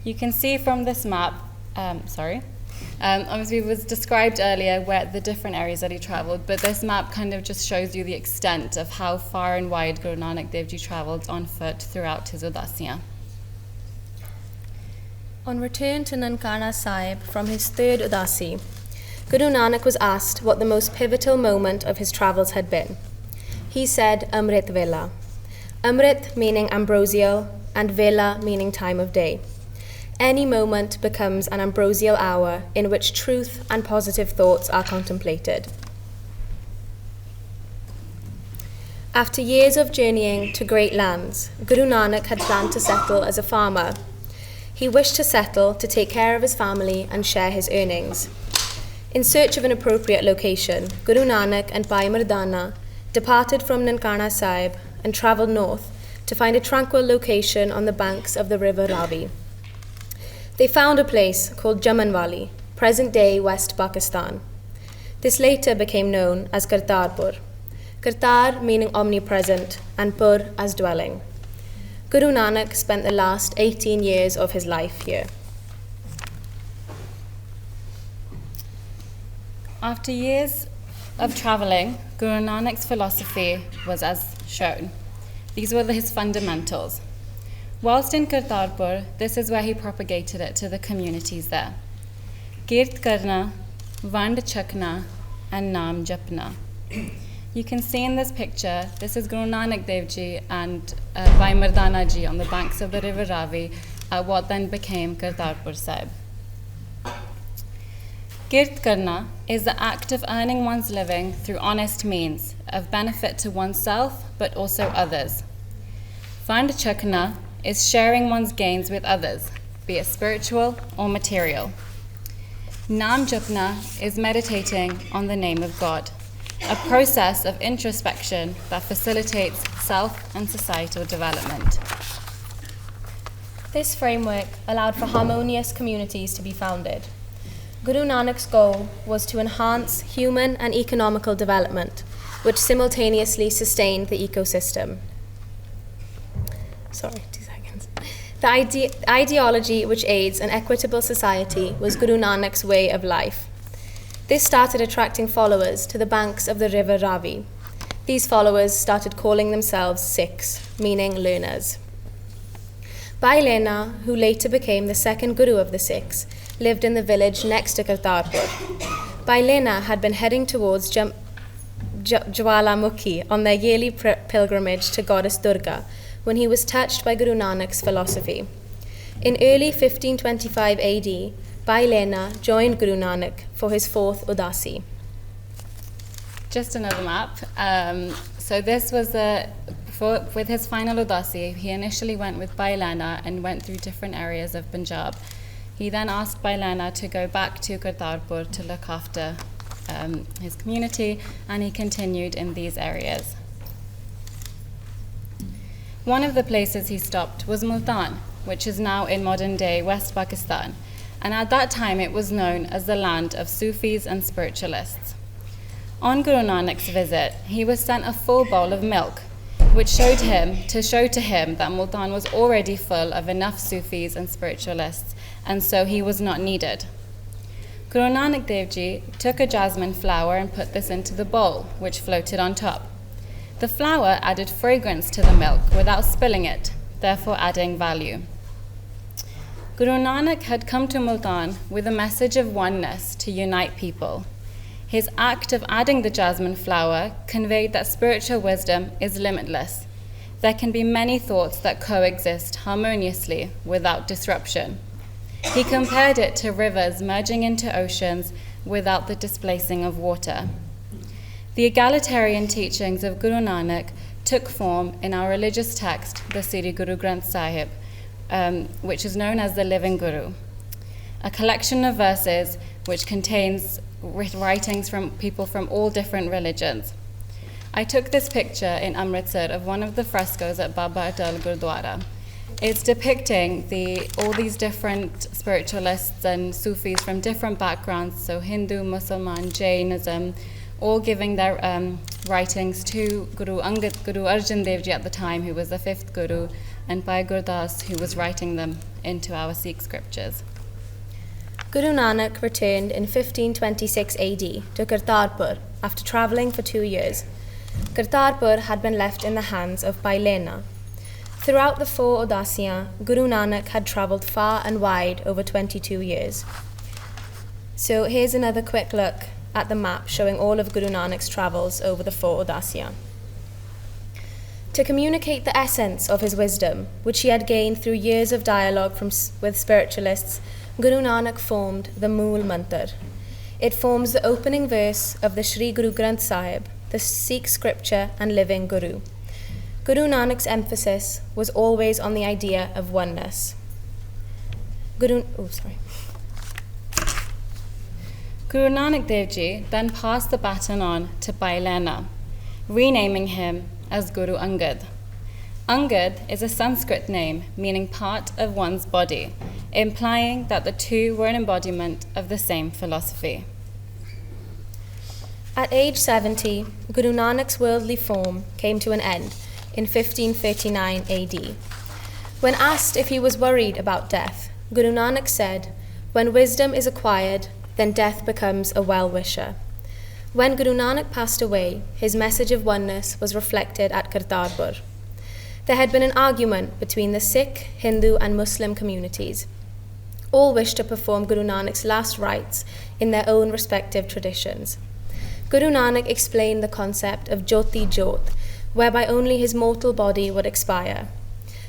Speaker 6: You can see from this map, obviously it was described earlier where the different areas that he travelled, but this map kind of just shows you the extent of how far and wide Guru Nanak Dev Ji travelled on foot throughout his Udasiyan.
Speaker 7: On return to Nankana Sahib from his third Udasi, Guru Nanak was asked what the most pivotal moment of his travels had been. He said, Amrit Vela. Amrit meaning ambrosial, and Vela meaning time of day. Any moment becomes an ambrosial hour in which truth and positive thoughts are contemplated. After years of journeying to great lands, Guru Nanak had planned to settle as a farmer. He wished to settle to take care of his family and share his earnings. In search of an appropriate location, Guru Nanak and Bhai Mardana departed from Nankana Sahib and travelled north to find a tranquil location on the banks of the river Ravi. They found a place called Jamanwali, present-day West Pakistan. This later became known as Kartarpur. Kartar meaning omnipresent and Pur as dwelling. Guru Nanak spent the last 18 years of his life here.
Speaker 6: After years of travelling, Guru Nanak's philosophy was as shown. These were his fundamentals. Whilst in Kartarpur, this is where he propagated it to the communities there. Kirt karna, vand chakna, and naam japna. You can see in this picture, this is Guru Nanak Dev Ji and Bhai Mardana Ji on the banks of the river Ravi at what then became Kartarpur Sahib. Kirt karna is the act of earning one's living through honest means, of benefit to oneself but also others. Vand chakna is sharing one's gains with others, be it spiritual or material. Naam japna is meditating on the name of God, a process of introspection that facilitates self and societal development.
Speaker 7: This framework allowed for harmonious communities to be founded. Guru Nanak's goal was to enhance human and economical development, which simultaneously sustained the ecosystem. The ideology which aids an equitable society was Guru Nanak's way of life. This started attracting followers to the banks of the river Ravi. These followers started calling themselves Sikhs, meaning learners. Bhai Lena, who later became the second Guru of the Sikhs, lived in the village next to Kartarpur. Bhai Lena had been heading towards Jwalamukhi on their yearly pilgrimage to goddess Durga when he was touched by Guru Nanak's philosophy. In early 1525 AD, Bhai Lena joined Guru Nanak for his fourth Udasi.
Speaker 6: Just another map. So this was with his final Udasi, he initially went with Bhai Lena and went through different areas of Punjab. He then asked Bhai Lena to go back to Kartarpur to look after his community, and he continued in these areas. One of the places he stopped was Multan, which is now in modern-day West Pakistan, and at that time it was known as the land of Sufis and spiritualists. On Guru Nanak's visit, he was sent a full bowl of milk, which showed to him that Multan was already full of enough Sufis and spiritualists, and so he was not needed. Guru Nanak Dev Ji took a jasmine flower and put this into the bowl, which floated on top. The flower added fragrance to the milk without spilling it, therefore adding value. Guru Nanak had come to Multan with a message of oneness to unite people. His act of adding the jasmine flower conveyed that spiritual wisdom is limitless. there can be many thoughts that coexist harmoniously without disruption. He compared it to rivers merging into oceans without the displacing of water. The egalitarian teachings of Guru Nanak took form in our religious text, the Sri Guru Granth Sahib, which is known as the Living Guru, a collection of verses which contains writings from people from all different religions. I took this picture in Amritsar of one of the frescoes at Baba Atal Gurdwara. It's depicting all these different spiritualists and Sufis from different backgrounds, so Hindu, Muslim, Jainism, all giving their writings to Guru Arjan Dev Ji at the time, who was the 5th Guru, and Bhai Gurdas, who was writing them into our Sikh scriptures.
Speaker 7: Guru Nanak returned in 1526 AD to Kartarpur after travelling for 2 years. Kartarpur had been left in the hands of Bhai Lena. Throughout the 4 Udasiyan, Guru Nanak had travelled far and wide over 22 years. So here's another quick look at the map showing all of Guru Nanak's travels over the 4 Udasiyan. To communicate the essence of his wisdom, which he had gained through years of dialogue with spiritualists, Guru Nanak formed the Mool Mantar. It forms the opening verse of the Sri Guru Granth Sahib, the Sikh scripture and living Guru. Guru Nanak's emphasis was always on the idea of oneness. Guru Nanak Dev Ji then passed the baton on to Bhai Lena, renaming him as Guru Angad. Angad is a Sanskrit name meaning part of one's body, implying that the two were an embodiment of the same philosophy. At age 70, Guru Nanak's worldly form came to an end in 1539 AD. When asked if he was worried about death, Guru Nanak said, "When wisdom is acquired, then death becomes a well-wisher." When Guru Nanak passed away, his message of oneness was reflected at Kartarpur. There had been an argument between the Sikh, Hindu and Muslim communities. All wished to perform Guru Nanak's last rites in their own respective traditions. Guru Nanak explained the concept of Jyoti Jyot, whereby only his mortal body would expire.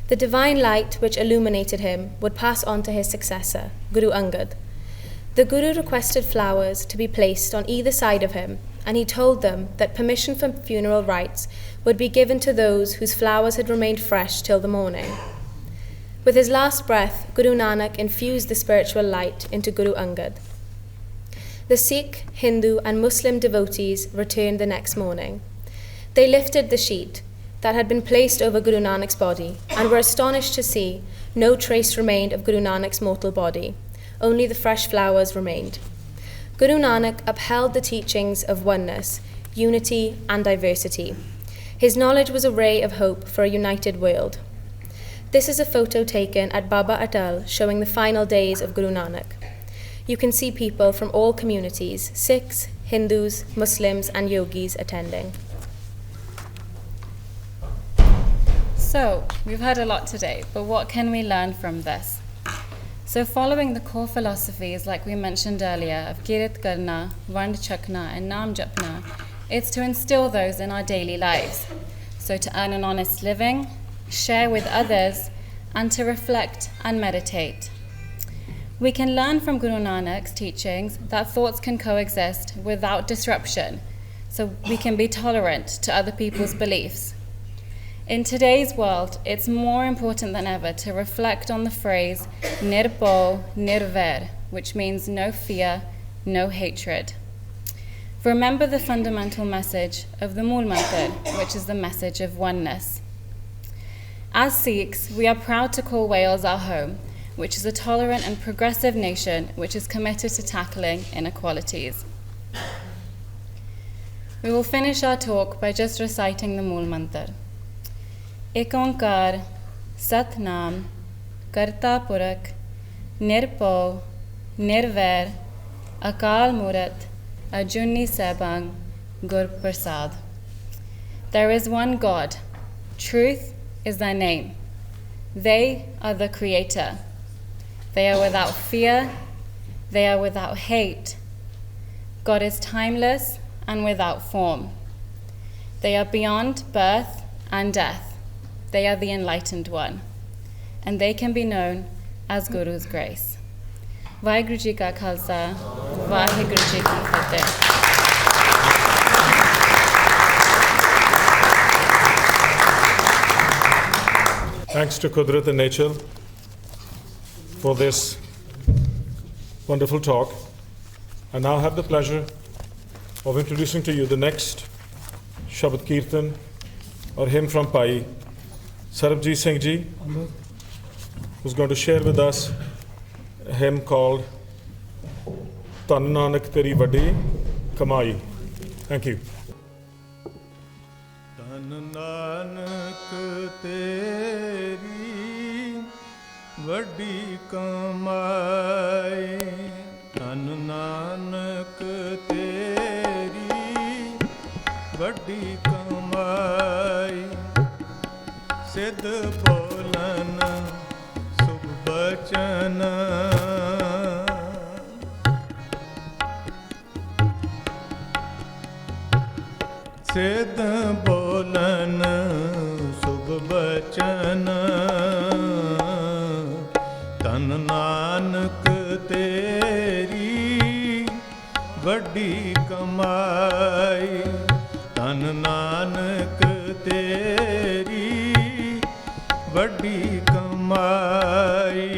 Speaker 7: The divine light which illuminated him would pass on to his successor, Guru Angad. The Guru requested flowers to be placed on either side of him, and he told them that permission for funeral rites would be given to those whose flowers had remained fresh till the morning. With his last breath, Guru Nanak infused the spiritual light into Guru Angad. The Sikh, Hindu and Muslim devotees returned the next morning. They lifted the sheet that had been placed over Guru Nanak's body and were astonished to see no trace remained of Guru Nanak's mortal body. Only the fresh flowers remained. Guru Nanak upheld the teachings of oneness, unity and diversity. His knowledge was a ray of hope for a united world. This is a photo taken at Baba Atal showing the final days of Guru Nanak. You can see people from all communities, Sikhs, Hindus, Muslims and yogis attending. So, we've heard a lot today, but what can we learn from this? So following the core philosophies, like we mentioned earlier, of Kirat Karna, Vand Chakna and Naam Japna, it's to instill those in our daily lives. So to earn an honest living, share with others, and to reflect and meditate. We can learn from Guru Nanak's teachings that thoughts can coexist without disruption, so we can be tolerant to other people's beliefs. In today's world, it's more important than ever to reflect on the phrase Nirpo Nirvair, which means no fear, no hatred. Remember the fundamental message of the Mool Mantar, which is the message of oneness. As Sikhs, we are proud to call Wales our home, which is a tolerant and progressive nation which is committed to tackling inequalities. We will finish our talk by just reciting the Mool Mantar. Ek Onkar, Sat Nam, Karta Purak, Nirpo, Nirvair, Akal Murat, Ajuni Sebang, Gurpurab. There is one God. Truth is thy name. They are the Creator. They are without fear. They are without hate. God is timeless and without form. They are beyond birth and death.
Speaker 6: They are the enlightened one, and they can be known as Guru's grace. Vaheguru Ji Ka Khalsa, Vaheguru Ji Ki Fateh.
Speaker 1: Thanks to Kudrat and nature for this wonderful talk. I now have the pleasure of introducing to you the next Shabad Kirtan or hymn from Pai Sarabjit Singh Ji, who's going to share with us a hymn called Tan Nanak Teri Vadi Kamai. Thank you.
Speaker 3: ਧਨ ਨਾਨਕ ਤੇਰੀ ਵੱਡੀ ਕਮਾਈ, ਧਨ ਨਾਨਕ ਤੇਰੀ ਵੱਡੀ ਕਮਾਈ, ਸਿੱਧ ਬੋਲਨ ਸੁਭ ਬਚਨ, ਸਿੱਧ ਬੋਲਨ ਸੁਭ ਬਚਨ, ਧਨ ਨਾਨਕ ਤੇਰੀ ਵੱਡੀ ਕਮਾਈ, ਧਨ ਨਾਨਕ ਤੇਰੀ ਵੱਡੀ ਕਮਾਈ।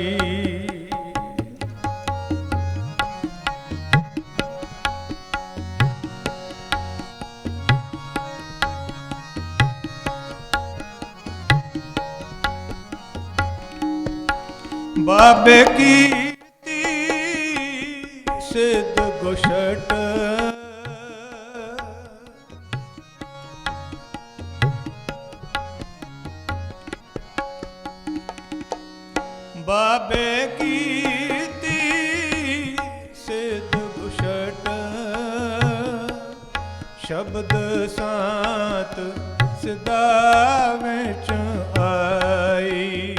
Speaker 3: ਬਾਬੇ ਕੀਤੀ ਸਿੱਧ ਗੁਸ਼ਟ, ਬਾਬੇ ਕੀਤੀ ਸਿੱਧ ਗੁਸ਼ਟ, ਸ਼ਬਦ ਸਾਤ ਸਿਦਾ ਵਿੱਚ ਆਈ,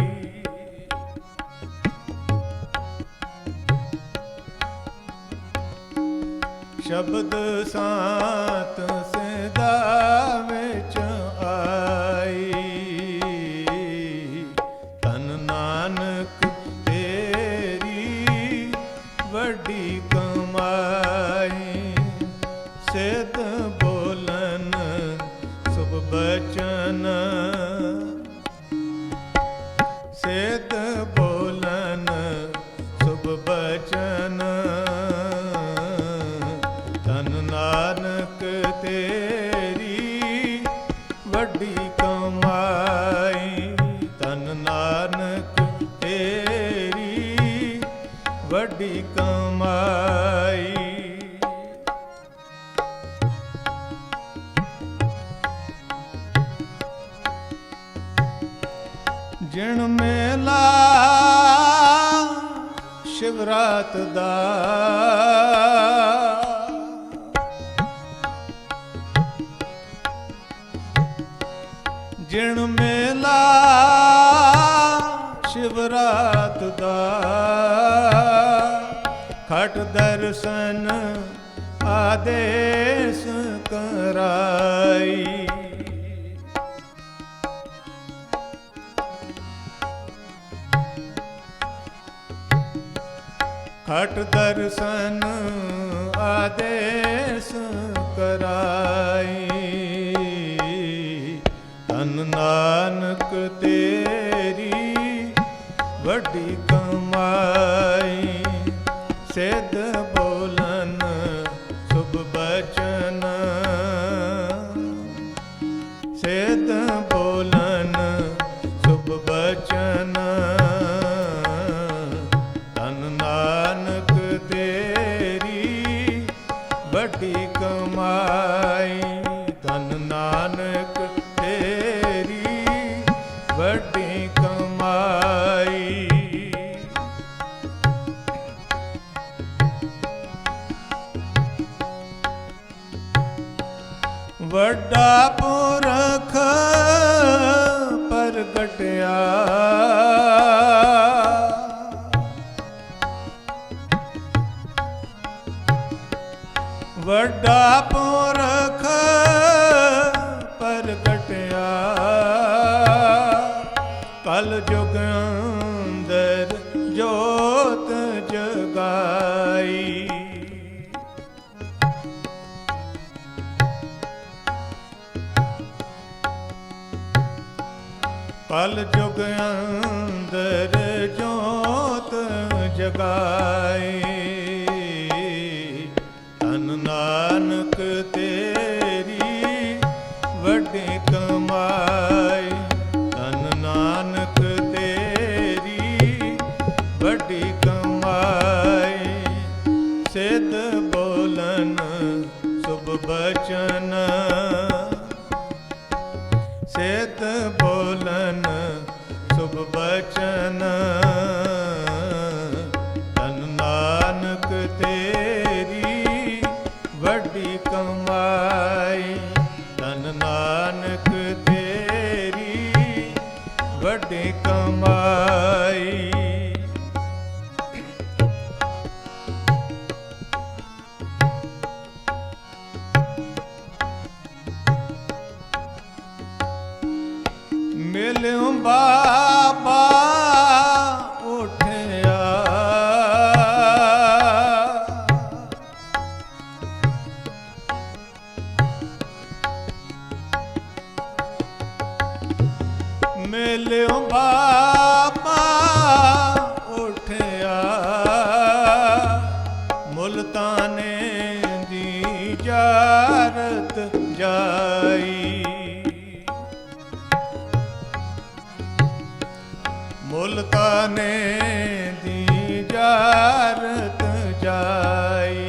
Speaker 3: ਸ਼ਬਦ ਸਾਤ ਸਿਦਾ ਵਿੱਚ ਆਈ, ਧਨ ਨਾਨਕ ਤੇਰੀ ਵੱਡੀ ਕਮਾਈ, ਸਿੱਧ ਬੋਲਨ ਸੁਭ ਬਚਨ, ਸਿੱਧ ਬੋਲਨ ਸੁਭ ਬਚਨ, ਨਾਨਕ ਤੇਰੀ ਵੱਡੀ ਕਮਾਈ, ਧਨ ਨਾਨਕ ਤੇਰੀ ਵੱਡੀ ਕਮਾਈ। ਜਿਣ ਮੇਲਾ ਸ਼ਿਵਰਾਤ ਦਾ, ਜਿਣ ਮੇਲਾ ਸ਼ਿਵਰਾਤ ਦਾ, ਖਟ ਦਰਸ਼ਨ ਆਦੇਸ ਕਰਾਈ, ਖਟ ਦਰਸ਼ਨ ਆਦੇਸ ਕਰਾਈ, ਧਨ ਨਾਨਕ ਤੇਰੀ ਵੱਡੀ ਕਮਾਈ, ਸਿੱਧ ਬੋਲਨ ਸੁਭ ਬਚਨ, ਸਿੱਧ ਬੋਲਨ ਸੁਭ ਬਚਨ, ਧਨ ਨਾਨਕ ਤੇਰੀ ਵੱਡੀ ਕਮਾਈ, ਧਨ ਨਾਨਕ ਤੇਰੀ ਵੱਡੀ ਕਮਾਈ। ਵੱਡਾ ਪੁਰਖ ਪ੍ਰਗਟਿਆ, ਵੱਡਾ ਪੁਰਖ ਪ੍ਰਗਟਿਆ, ਕਲ ਜੁਗ ਅੰਦਰ ਜੋਤ ਜਗਾਈ। ਕਲ ਜੁਗ ਅੰਦਰ ਜੋਤ ਜਗਾਈ। ਧੰਨ ਨਾਨਕ ਤੇਰੀ ਵੱਡੀ ਕਮਾਈ। ਧੰਨ ਨਾਨਕ ਤੇਰੀ ਵੱਡੀ ਕਮਾਈ। ਸਿੱਧ ਬੋਲਨ ਸੁਭ ਬਚਨ। ਸਿੱਧ ਬੋਲਨ ਸੁਭ ਬਚਨ। ਧੰਨ ਨਾਨਕ ਤੇਰੀ ਵੱਡੀ ਕਮਾਈ। ਧੰਨ ਨਾਨਕ ਤੇਰੀ ਵੱਡੀ ਕਮਾਈ। ਮਿਲਿਓ ਬਾਬਾ ਉਠਿਆ। ਮਿਲਿਓ ਬਾਬਾ ਉਠਿਆ। ਮੁਲਤਾਨੇ ਦੀ ਜਾਰਤ ਜਾਈ। ਮੁਲਤਾਨੇ ਦੀ ਜਾਰਤ ਜਾਈ।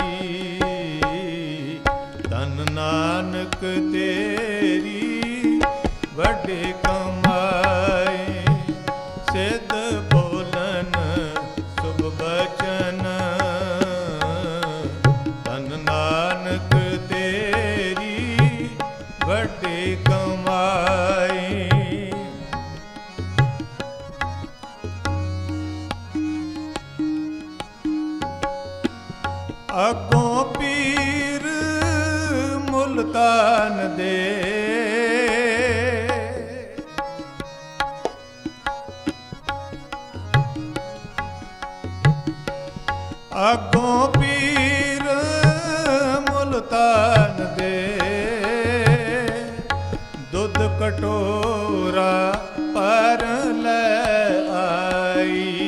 Speaker 3: ਧੰਨ ਨਾਨਕ ਤੇਰੀ ਵੱਡੀ ਕਮਾਈ। ਸਿੱਧ ਬੋਲਨ ਸੁਭ ਬਚਨ। ਧੰਨ ਨਾਨਕ ਤੇਰੀ ਵੱਡੀ ਕਮਾਈ। ਅੱਗੋਂ ਪੀਰ ਮੁਲਤਾਨ ਦੇ। ਅੱਗੋਂ ਪੀਰ ਮੁਲਤਾਨ ਦੇ। ਦੁੱਧ ਕਟੋਰਾ ਪਰ ਲੈ ਆਈ।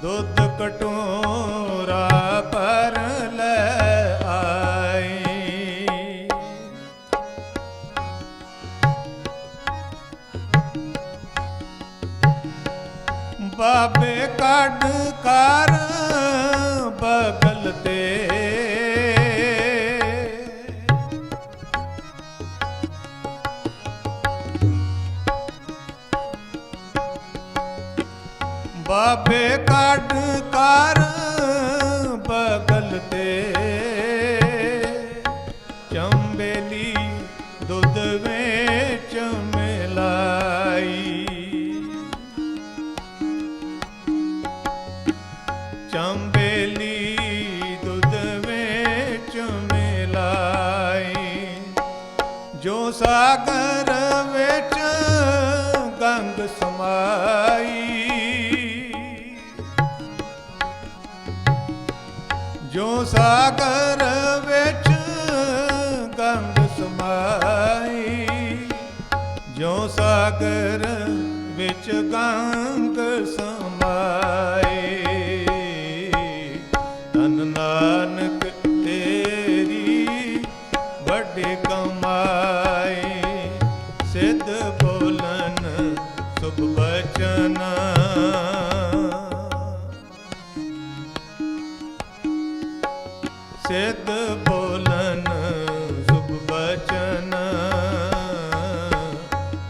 Speaker 3: ਦੁੱਧ ਕਟੋਰਾ ਪਰ ਲੈ ਆਈ। ਬਾਬੇ ਕੱਢ ਕਰ ਬਗਲ ਤੇ। ਬਾਬੇ ਕੱਢ ਕਰ ਬਗਲ ਤੇ। ਚੰਬੇਲੀ ਦੁੱਧ ਵਿੱਚ ਮਿਲਾਈ। ਚੰਬੇਲੀ ਦੁੱਧ ਵਿੱਚ ਮਿਲਾਈ। ਜੋ ਸਾਗਰ ਵਿੱਚ ਗੰਗ ਸਮਾਈ। ਜੋ ਸਾਗਰ ਵਿੱਚ ਗੰਗ ਸਮਾਈ। ਜੋ ਸਾਗਰ ਵਿੱਚ ਗੰਗ ਸਮਾਈ। ਧੰਨ ਨਾਨਕ ਤੇਰੀ ਵੱਡੀ ਕਮਾਈ। ਸਿੱਧ ਬੋਲਨ ਸੁਭ ਬਚਨ। ਸਿੱਧ ਬੋਲਨ ਸੁਭ ਬਚਨ।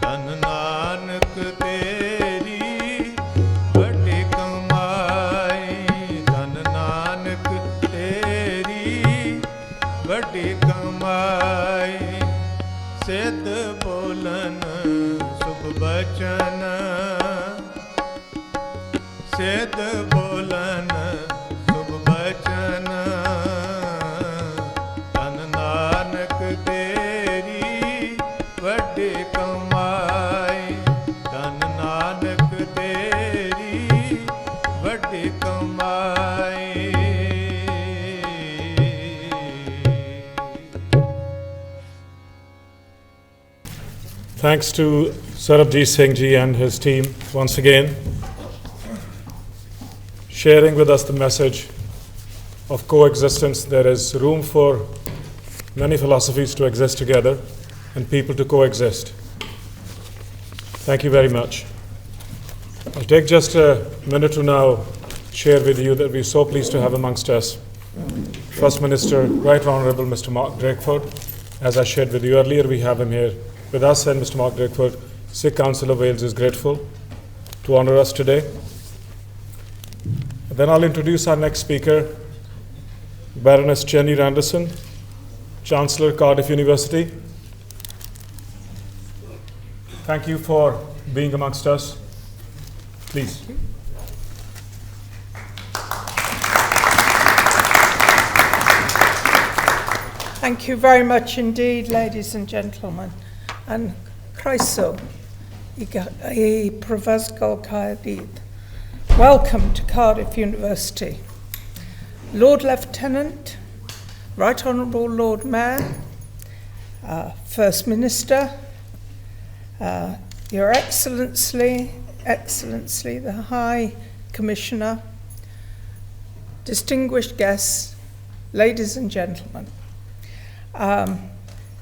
Speaker 3: ਧੰਨ ਨਾਨਕ ਤੇਰੀ ਵੱਡੀ ਕਮਾਈ। ਧੰਨ ਨਾਨਕ ਤੇਰੀ ਵੱਡੀ ਕਮਾਈ। ਸਿੱਧ ਬੋਲਨ ਸੁਭ ਬਚਨ। ਸਿੱਧ ਬੋਲਨ ਸੁਭ ਬਚਨ। ਧੰਨ ਨਾਨਕ ਤੇ
Speaker 1: Thanks to Sarabjit Singh ji and his team once again, sharing with us the message of coexistence. There is room for many philosophies to exist together and people to coexist. Thank you very much. I'll take just a minute to now share with you that we're so pleased to have amongst us First Minister, Right Honourable Mr. Mark Drakeford. As I shared with you earlier, we have him here with us, and Mr. Mark Drakeford, Sikh Council of Wales, is grateful to honour us today. Then I'll introduce our next speaker, Baroness Jenny Randerson, Chancellor, Cardiff University. Thank you for being amongst us. Please.
Speaker 8: Thank you very much indeed, ladies and gentlemen. And croeso I Prifysgol Caerdydd. Welcome to Cardiff University. Lord Lieutenant, Right Honourable Lord Mayor, First Minister, Your Excellency, the High Commissioner, distinguished guests, ladies and gentlemen.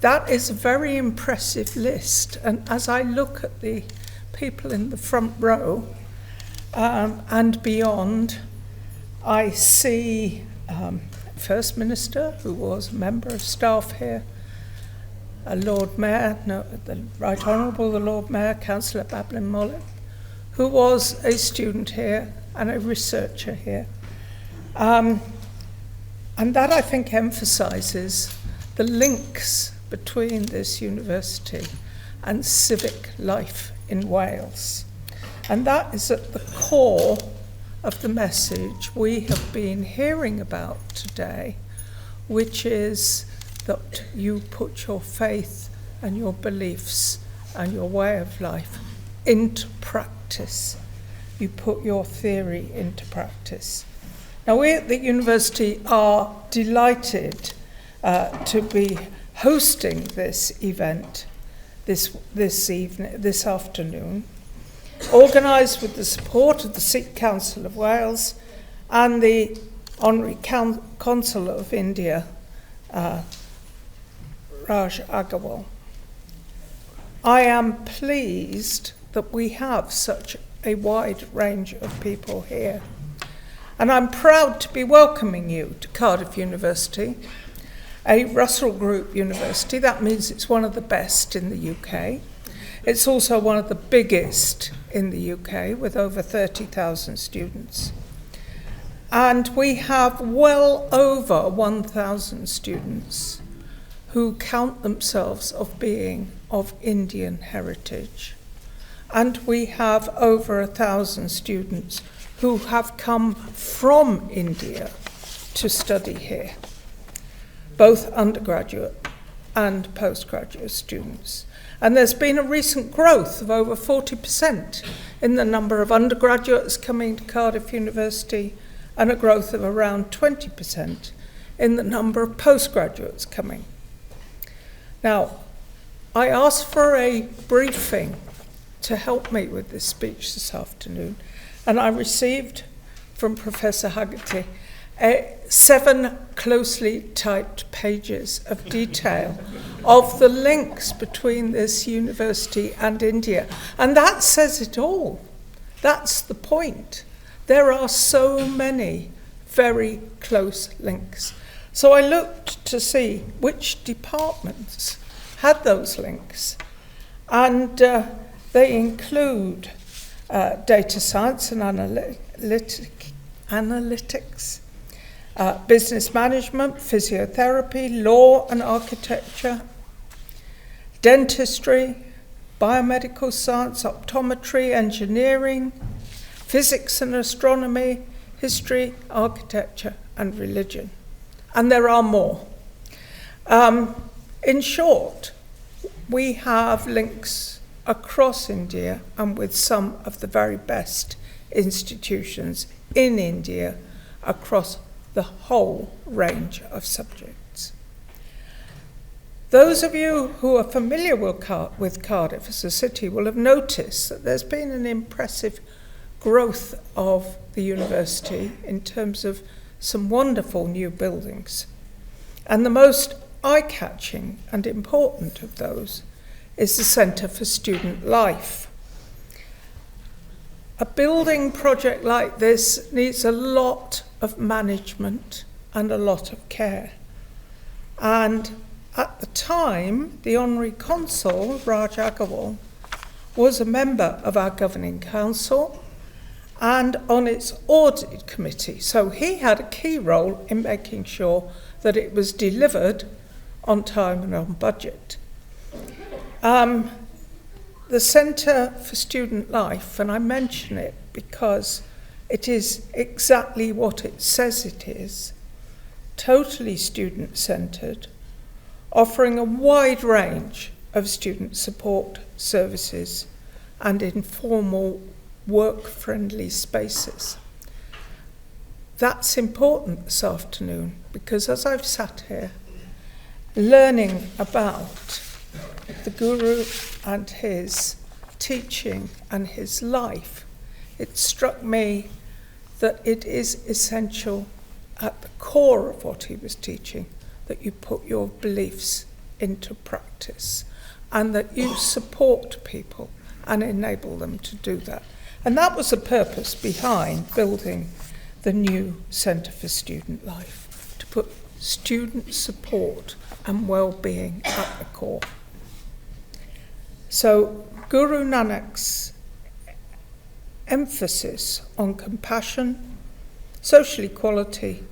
Speaker 8: That is a very impressive list, and as I look at the people in the front row and beyond, I see First Minister, who was a member of staff here, a Lord Mayor, the Right Honourable the Lord Mayor, Councillor Bablin Mollet, who was a student here and a researcher here. And that, I think, emphasises the links between this university and civic life in Wales. And that is at the core of the message we have been hearing about today, which is that you put your faith and your beliefs and your way of life into practice. You put your theory into practice. Now, we at the university are delighted to be hosting this event this afternoon, organised with the support of the Sikh Council of Wales and the Honorary Consul of India, Raj Agarwal. I am pleased that we have such a wide range of people here, and I'm proud to be welcoming you to Cardiff University, a Russell Group university. That means it's one of the best in the UK. It's also one of the biggest in the UK, with over 30,000 students. And we have well over 1,000 students who count themselves as being of Indian heritage. And we have over 1,000 students who have come from India to study here, both undergraduate and postgraduate students. And there's been a recent growth of over 40% in the number of undergraduates coming to Cardiff University, and a growth of around 20% in the number of postgraduates coming. Now, I asked for a briefing to help me with this speech this afternoon, and I received from Professor Haggerty 7 closely typed pages of detail of the links between this university and India. And that says it all. That's the point. There are so many very close links. So I looked to see which departments had those links. And they include data science and analytics, business management, physiotherapy, law and architecture, dentistry, biomedical science, optometry, engineering, physics and astronomy, history, architecture, and religion. And there are more. In short, we have links across India and with some of the very best institutions in India across the whole range of subjects. Those of you who are familiar with Cardiff as a city will have noticed that there's been an impressive growth of the university in terms of some wonderful new buildings. And the most eye-catching and important of those is the Centre for Student Life. A building project like this needs a lot of management and a lot of care. And at the time, the Honorary Consul, Raj Agarwal, was a member of our governing council and on its audit committee. So he had a key role in making sure that it was delivered on time and on budget. The Centre for Student Life, and I mention it because it is exactly what it says it is, totally student-centred, offering a wide range of student support services and informal work-friendly spaces. That's important this afternoon because as I've sat here learning about the Guru and his teaching and his life, it struck me that it is essential at the core of what he was teaching that you put your beliefs into practice and that you support people and enable them to do that. And that was the purpose behind building the new Centre for Student Life, to put student support and well-being at the core. So Guru Nanak's emphasis on compassion, social equality,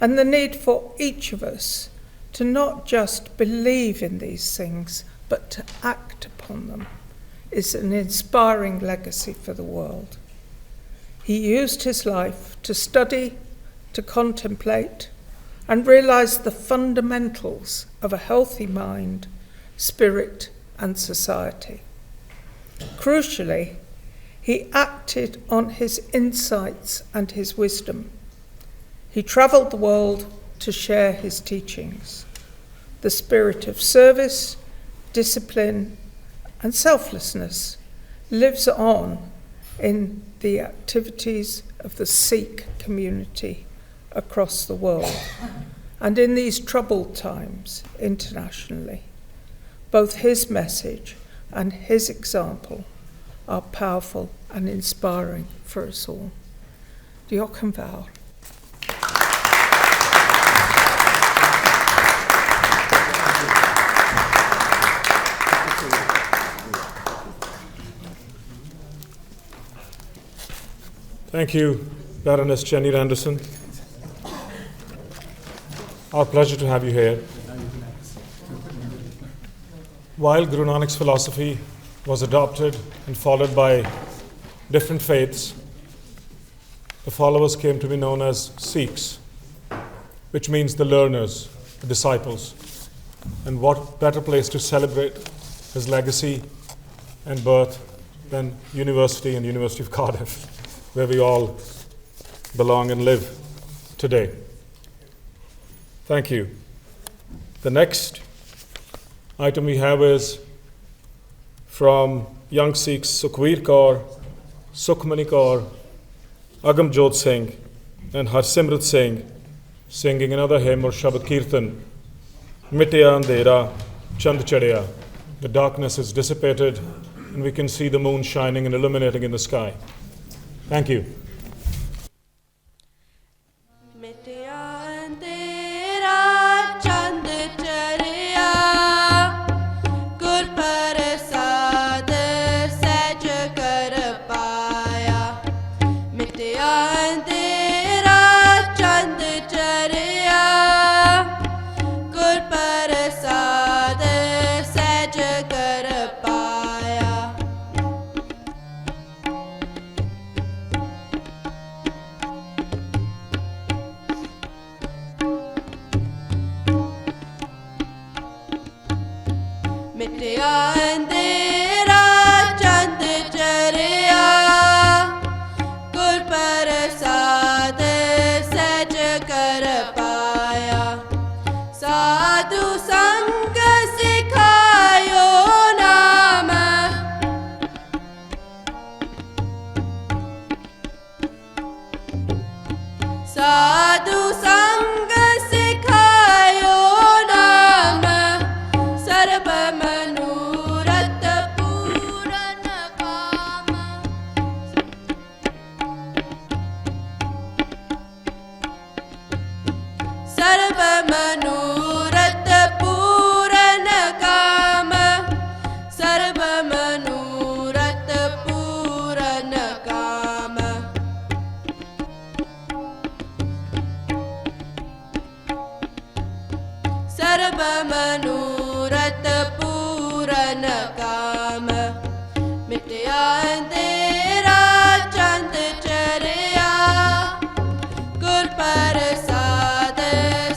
Speaker 8: and the need for each of us to not just believe in these things, but to act upon them, is an inspiring legacy for the world. He used his life to study, to contemplate, and realize the fundamentals of a healthy mind, spirit, and society. Crucially, he acted on his insights and his wisdom. He travelled the world to share his teachings. The spirit of service, discipline, and selflessness lives on in the activities of the Sikh community across the world and in these troubled times internationally. Both his message and his example are powerful and inspiring for us all. Diolch yn fawr.
Speaker 1: Thank you, Baroness Jenny Anderson. Our pleasure to have you here. While Guru Nanak's philosophy was adopted and followed by different faiths, the followers came to be known as Sikhs, which means the learners, the disciples. And what better place to celebrate his legacy and birth than University and University of Cardiff, where we all belong and live today. Thank you. The next item we have is from young Sikhs Sukhveer Kaur, Sukhmani Kaur, Agamjot Singh, and Harsimrat Singh, singing another hymn or Shabad Kirtan, Mitya Andhera, Chand Chadya. The darkness is dissipated and we can see the moon shining and illuminating in the sky. Thank you.
Speaker 5: साधु संग से ਸਰਬ ਮਨੂਰਤ ਪੂਰਨ ਕਾਮ ਮਿਟਿਆ ਅੰਧੇਰਾ ਚੰਦ ਚਰਿਆ ਗੁਰ ਪ੍ਰਸਾਦ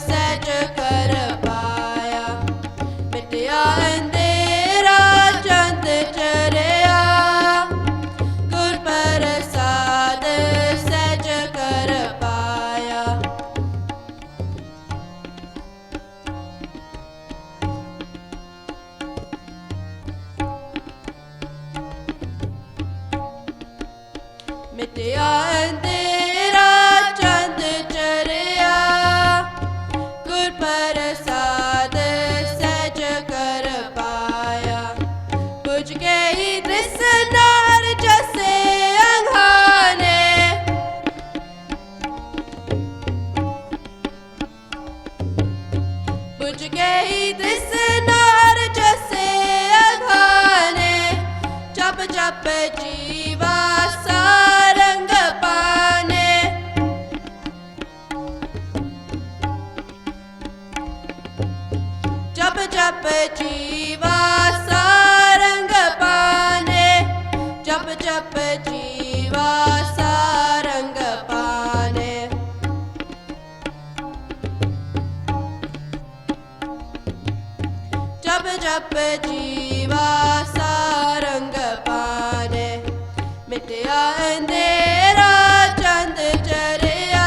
Speaker 5: ਸਹਿਜ ਕਰ ਪਾਇਆ ਮਿਟਿਆ ਅੰਧੇਰਾ ਚੰਦ ਚਰਿਆ ਗੁਰ ਪ੍ਰਸਾਦ ਸਹਿਜ ਕਰ ਪਾਇਆ ਮਿਟਿਆ ਅੰਧੇਰਾ ਚੰਦ ਚਰਿਆ ਗੁਰ ਪ੍ਰਸਾਦ ਸਹਿਜ ਕਰ ਪਾਇਆ ਪੁੱਜ ਗਈ ਤ੍ਰਿਸ਼ਨਾਰ ਜਸੇ ਅੰਘਾਨੇ ਪੁੱਜ ਗਈ ਤ੍ਰਿਸ਼ਨਾਰ ਜਸੇ ਅੰਘਾਨੇ ਜਪ ਜਪ ਜੀਵਾ ਸਾਰੰਗ ਪਾਨੇ ਜਪ ਜਪ ਜੀਵਾ ਸਾਰੰਗ ਪਾਨੇ ਜਪ ਜਪ ਜੀਵਾ ਸਾਰੰਗ ਪਾਨੇ ਜਪ ਜਪ ਜੀਵਾ ਸਾਰੰਗ ਪਾਨੇ ਮਿਟਿਆ ਅੰਧੇਰਾ ਚੰਦ ਚਰਿਆ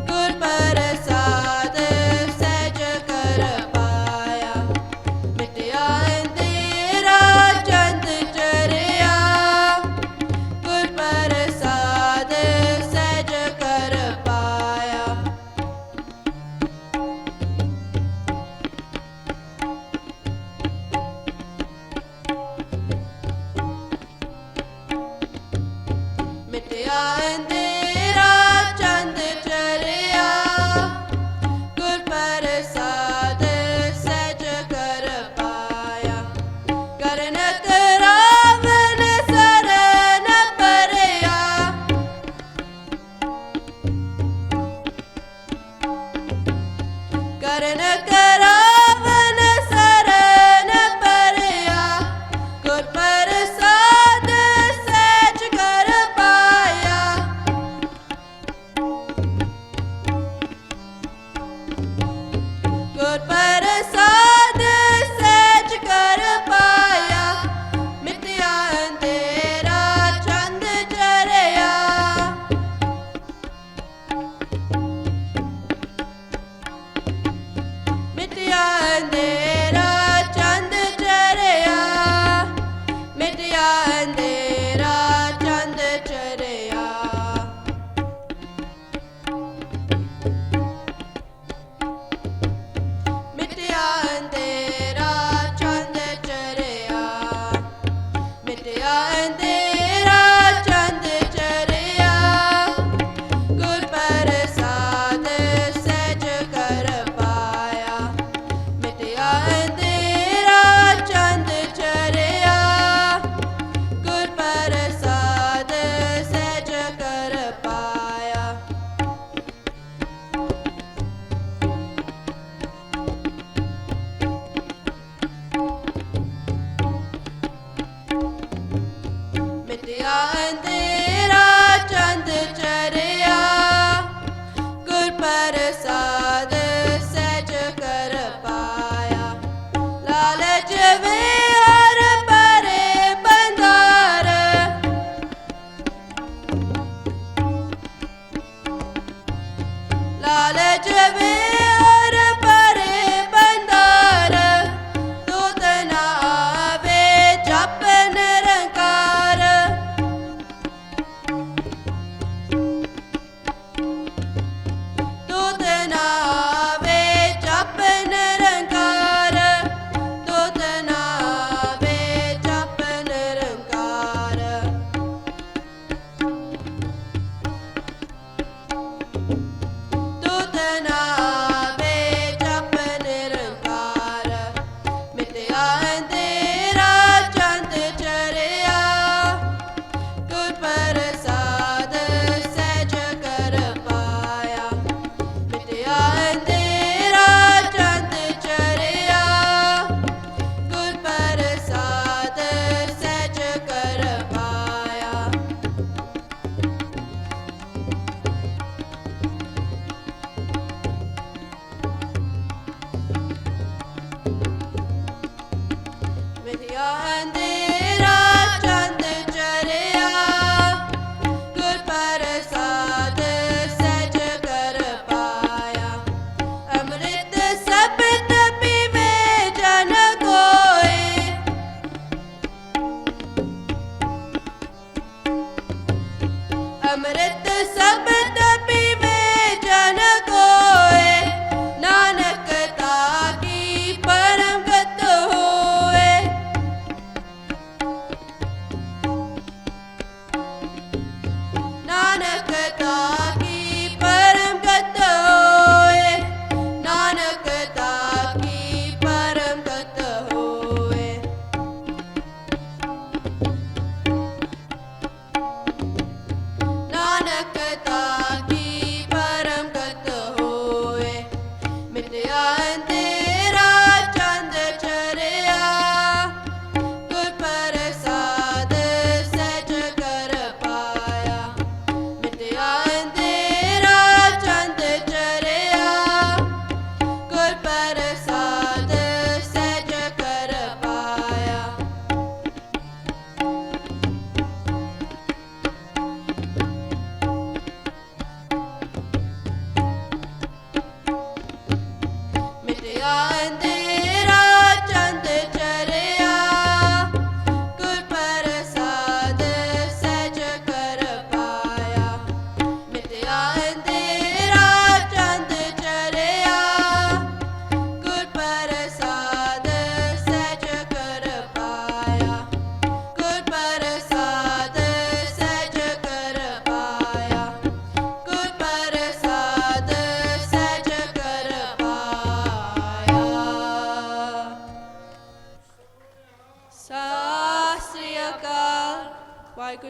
Speaker 5: ਗੁਰ ਪ੍ਰਸਾਦ ਸਹਿਜ ਕਰ ਪਾਇਆ ਮਿਟਿਆ ਅੰਧੇਰਾ ਚੰਦ ਚਰਿਆ ਗੁਰ ਪ੍ਰਸਾਦ ਸਹਿਜ ਕਰ ਪਾਇਆ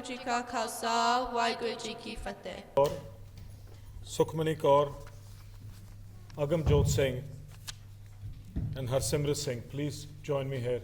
Speaker 5: जी का खालसा वाहिगुरु जी की फतेह
Speaker 1: Kaur, Sukhmani Kaur, Agamjot Singh, and Harsimrat Singh. Please join me here.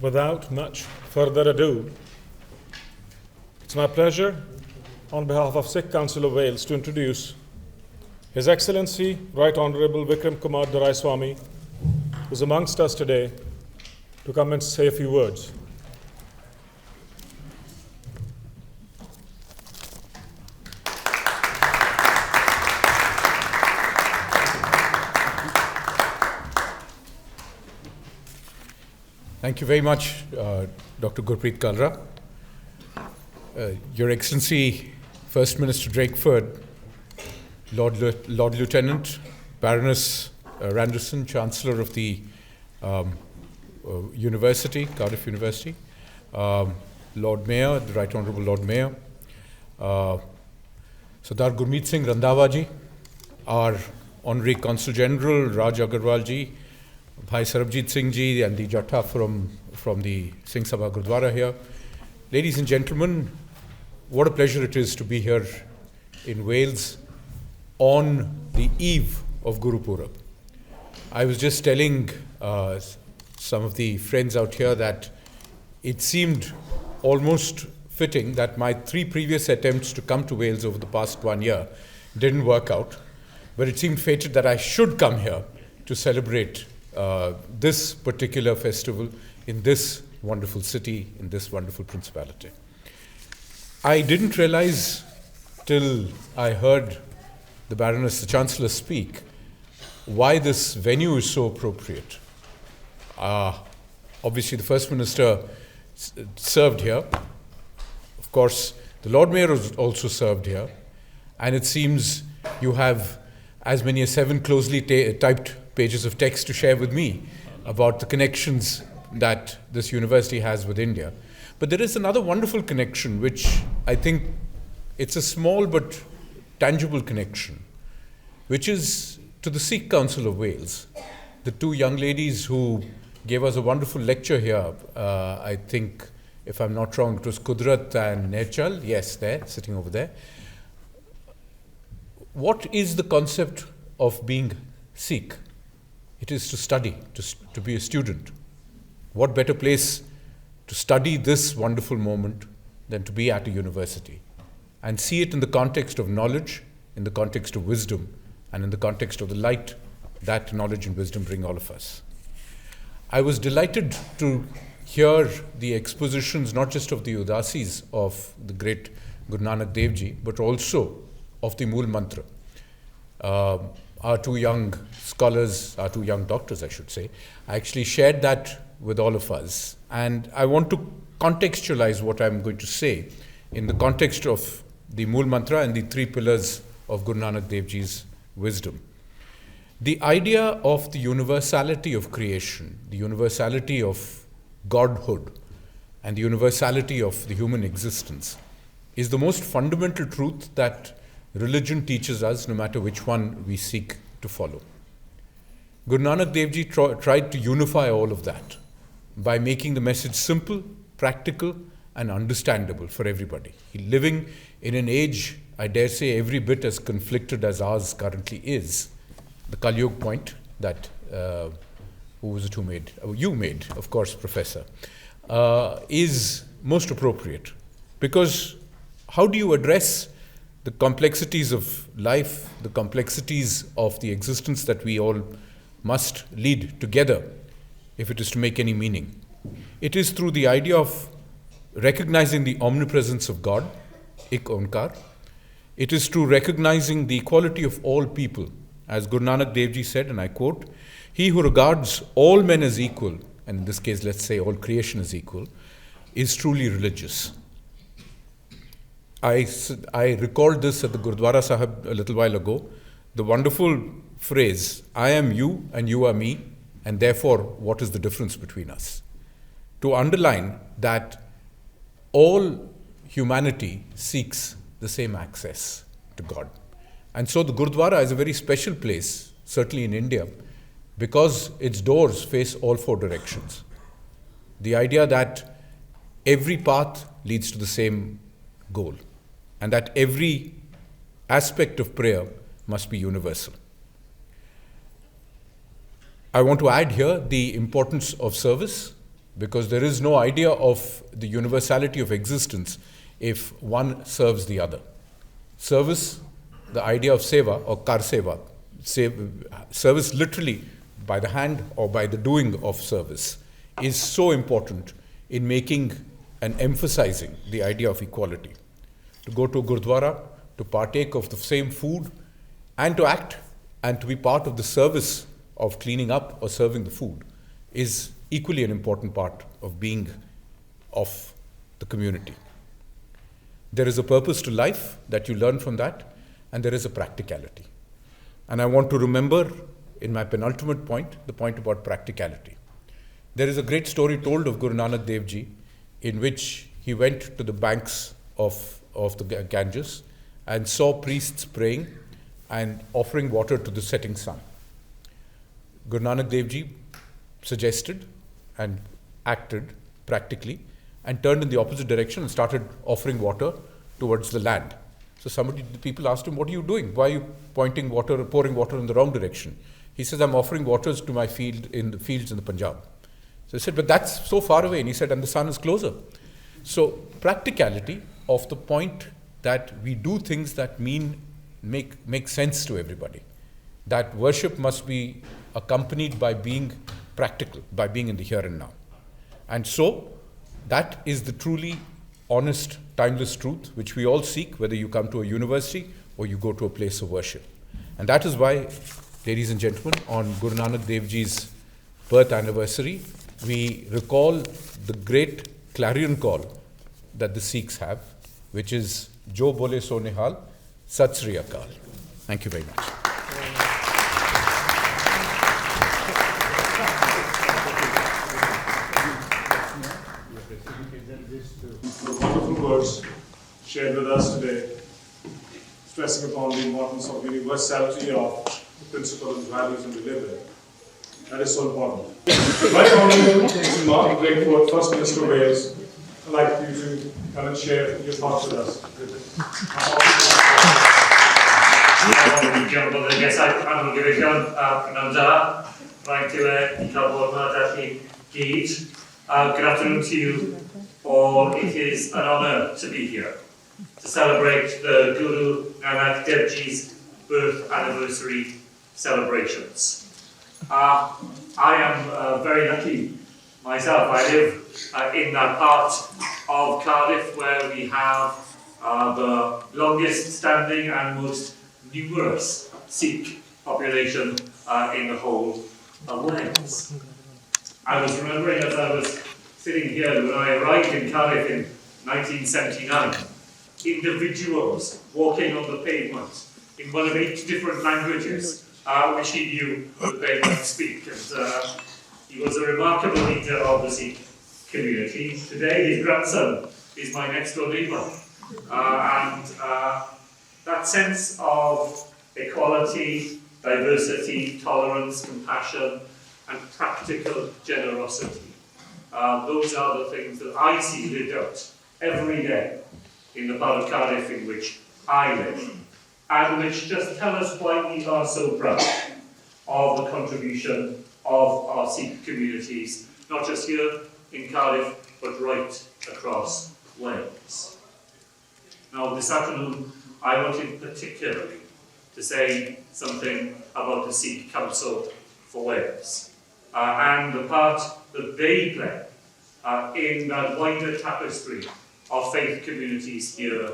Speaker 1: Without much further ado, it's my pleasure on behalf of Sikh Council of Wales to introduce His Excellency Right Honourable Vikram Kumar Doraiswamy, who is amongst us today to come and say a few words.
Speaker 9: Thank you very much, Dr. Gurpreet Kalra. Your Excellency, First Minister Drakeford, Lord Lieutenant, Baroness Randerson, Chancellor of the University, Cardiff University, Lord Mayor, the Right Honourable Lord Mayor, Sardar Gurmeet Singh Randhawa ji, our Honorary Consul General, Raj Agarwal ji, Bhai Sarabjit Singh ji and the Jatha from the Singh Sabha Gurdwara here. Ladies and gentlemen, what a pleasure it is to be here in Wales on the eve of Gurpurab. I was just telling some of the friends out here that it seemed almost fitting that my 3 previous attempts to come to Wales over the past 1 year didn't work out, but it seemed fated that I should come here to celebrate this particular festival in this wonderful city, in this wonderful principality. I didn't realize till I heard the Baroness, the Chancellor, speak why this venue is so appropriate. Obviously, the First Minister served here. Of course, the Lord Mayor was also served here. And it seems you have as many as 7 closely typed pages of text to share with me about the connections that this university has with India. But there is another wonderful connection, which I think it's a small but tangible connection, which is to the Sikh Council of Wales. The 2 young ladies who gave us a wonderful lecture here, I think, if I'm not wrong, it was Kudrat and Nerchal, yes, there, sitting over there. What is the concept of being Sikh? It is to study, to be a student. What better place to study this wonderful moment than to be at a university and see it in the context of knowledge, in the context of wisdom, and in the context of the light that knowledge and wisdom bring all of us. I was delighted to hear the expositions not just of the Udasis of the great Guru Nanak Dev Ji, but also of the Mool Mantra. Our 2 young scholars, our 2 young doctors, I should say, actually shared that with all of us. And I want to contextualize what I'm going to say in the context of the Mool Mantra and the 3 pillars of Guru Nanak Dev Ji's wisdom. The idea of the universality of creation, the universality of godhood, and the universality of the human existence is the most fundamental truth that religion teaches us, no matter which one we seek to follow. Guru Nanak Dev Ji tried to unify all of that by making the message simple, practical, and understandable for everybody. Living in an age, I dare say, every bit as conflicted as ours currently is, the Kali Yuga point that, who was it who made? You made, of course, Professor, is most appropriate. Because how do you address the complexities of life, the complexities of the existence that we all must lead together if it is to make any meaning? It is through the idea of recognizing the omnipresence of God, Ik Onkar. It is through recognizing the equality of all people as Guru Nanak Dev Ji said, and I quote, "He who regards all men as equal," and in this case, let's say all creation as equal, is truly religious. I recalled this at the Gurdwara Sahib a little while ago, the wonderful phrase, "I am you and you are me, and therefore what is the difference between us?" To underline that all humanity seeks the same access to God. And so the Gurdwara is a very special place, certainly in India, because its doors face all four directions. The idea that every path leads to the same goal, and that every aspect of prayer must be universal. I want to add here the importance of service, because there is no idea of the universality of existence if one serves the other. Service, the idea of seva or kar seva, service literally by the hand or by the doing of service, is so important in making and emphasizing the idea of equality. To go to a Gurdwara, to partake of the same food, and to act and to be part of the service of cleaning up or serving the food is equally an important part of being of the community. There is a purpose to life that you learn from that, and there is a practicality. And I want to remember in my penultimate point, the point about practicality. There is a great story told of Guru Nanak Dev Ji in which he went to the banks of the Ganges and saw priests praying and offering water to the setting sun. Guru Nanak Dev Ji suggested and acted practically and turned in the opposite direction and started offering water towards the land. So the people asked him, "What are you doing? Why are you pouring water in the wrong direction?" He says, "I'm offering waters to my fields in the Punjab." So he said, "But that's so far away." And he said, "And the sun is closer." So practicality of the point that we do things that make sense to everybody. That worship must be accompanied by being practical, by being in the here and now. And so that is the truly honest, timeless truth which we all seek, whether you come to a university or you go to a place of worship. And that is why, ladies and gentlemen, on Guru Nanak Dev Ji's birth anniversary, we recall the great clarion call that the Sikhs have, which is Jo Bole So Nihal, Sat Sri Akal. Thank you very much.
Speaker 1: Wonderful words shared with us today, stressing upon the importance of universality of the principles and values that we live in. That is so important. Right Honourable Martin Drakeford, First Minister of Wales, I'd like you to come and share your thoughts with us.
Speaker 10: Yes, I'm going to give Good afternoon to you all. It is an honour to be here to celebrate the Guru Nanak Dev Ji's birth anniversary celebrations. I am very lucky myself. I live in that part of Cardiff where we have the longest standing and most numerous Sikh population in the whole of Wales. I was remembering as I was sitting here when I arrived in Cardiff in 1979, individuals walking on the pavement in one of 8 different languages which he knew that they might speak. And he was a remarkable leader of the Sikh community. Today his grandson is my next door neighbour. And that sense of equality, diversity, tolerance, compassion, and practical generosity. Those are the things that I see lived out every day in the part of Cardiff in which I live, and which just tell us why we are so proud of the contribution of our Sikh communities, not just here in Cardiff, but right across Wales. Now, this afternoon, I wanted particularly to say something about the Sikh Council for Wales and the part that they play in that wider tapestry of faith communities here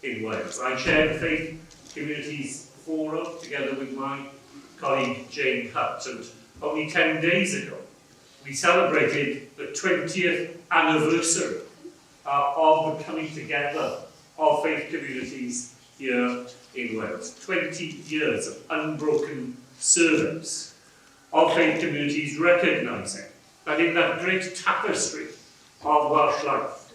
Speaker 10: in Wales. I chair the Faith Communities Forum together with my colleague Jane Hutt, and only 10 days ago we celebrated the 20th anniversary of the coming together of faith communities here in Wales. 20 years of unbroken service of faith communities, recognising that in that great tapestry of Welsh life,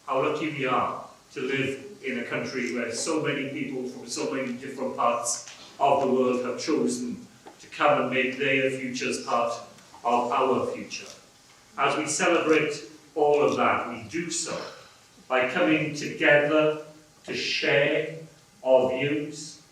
Speaker 10: how lucky we are to live in a country where so many people from so many different parts of the world have chosen to come and make their futures part of our future. As we celebrate all of that, we do so by coming together to share our views,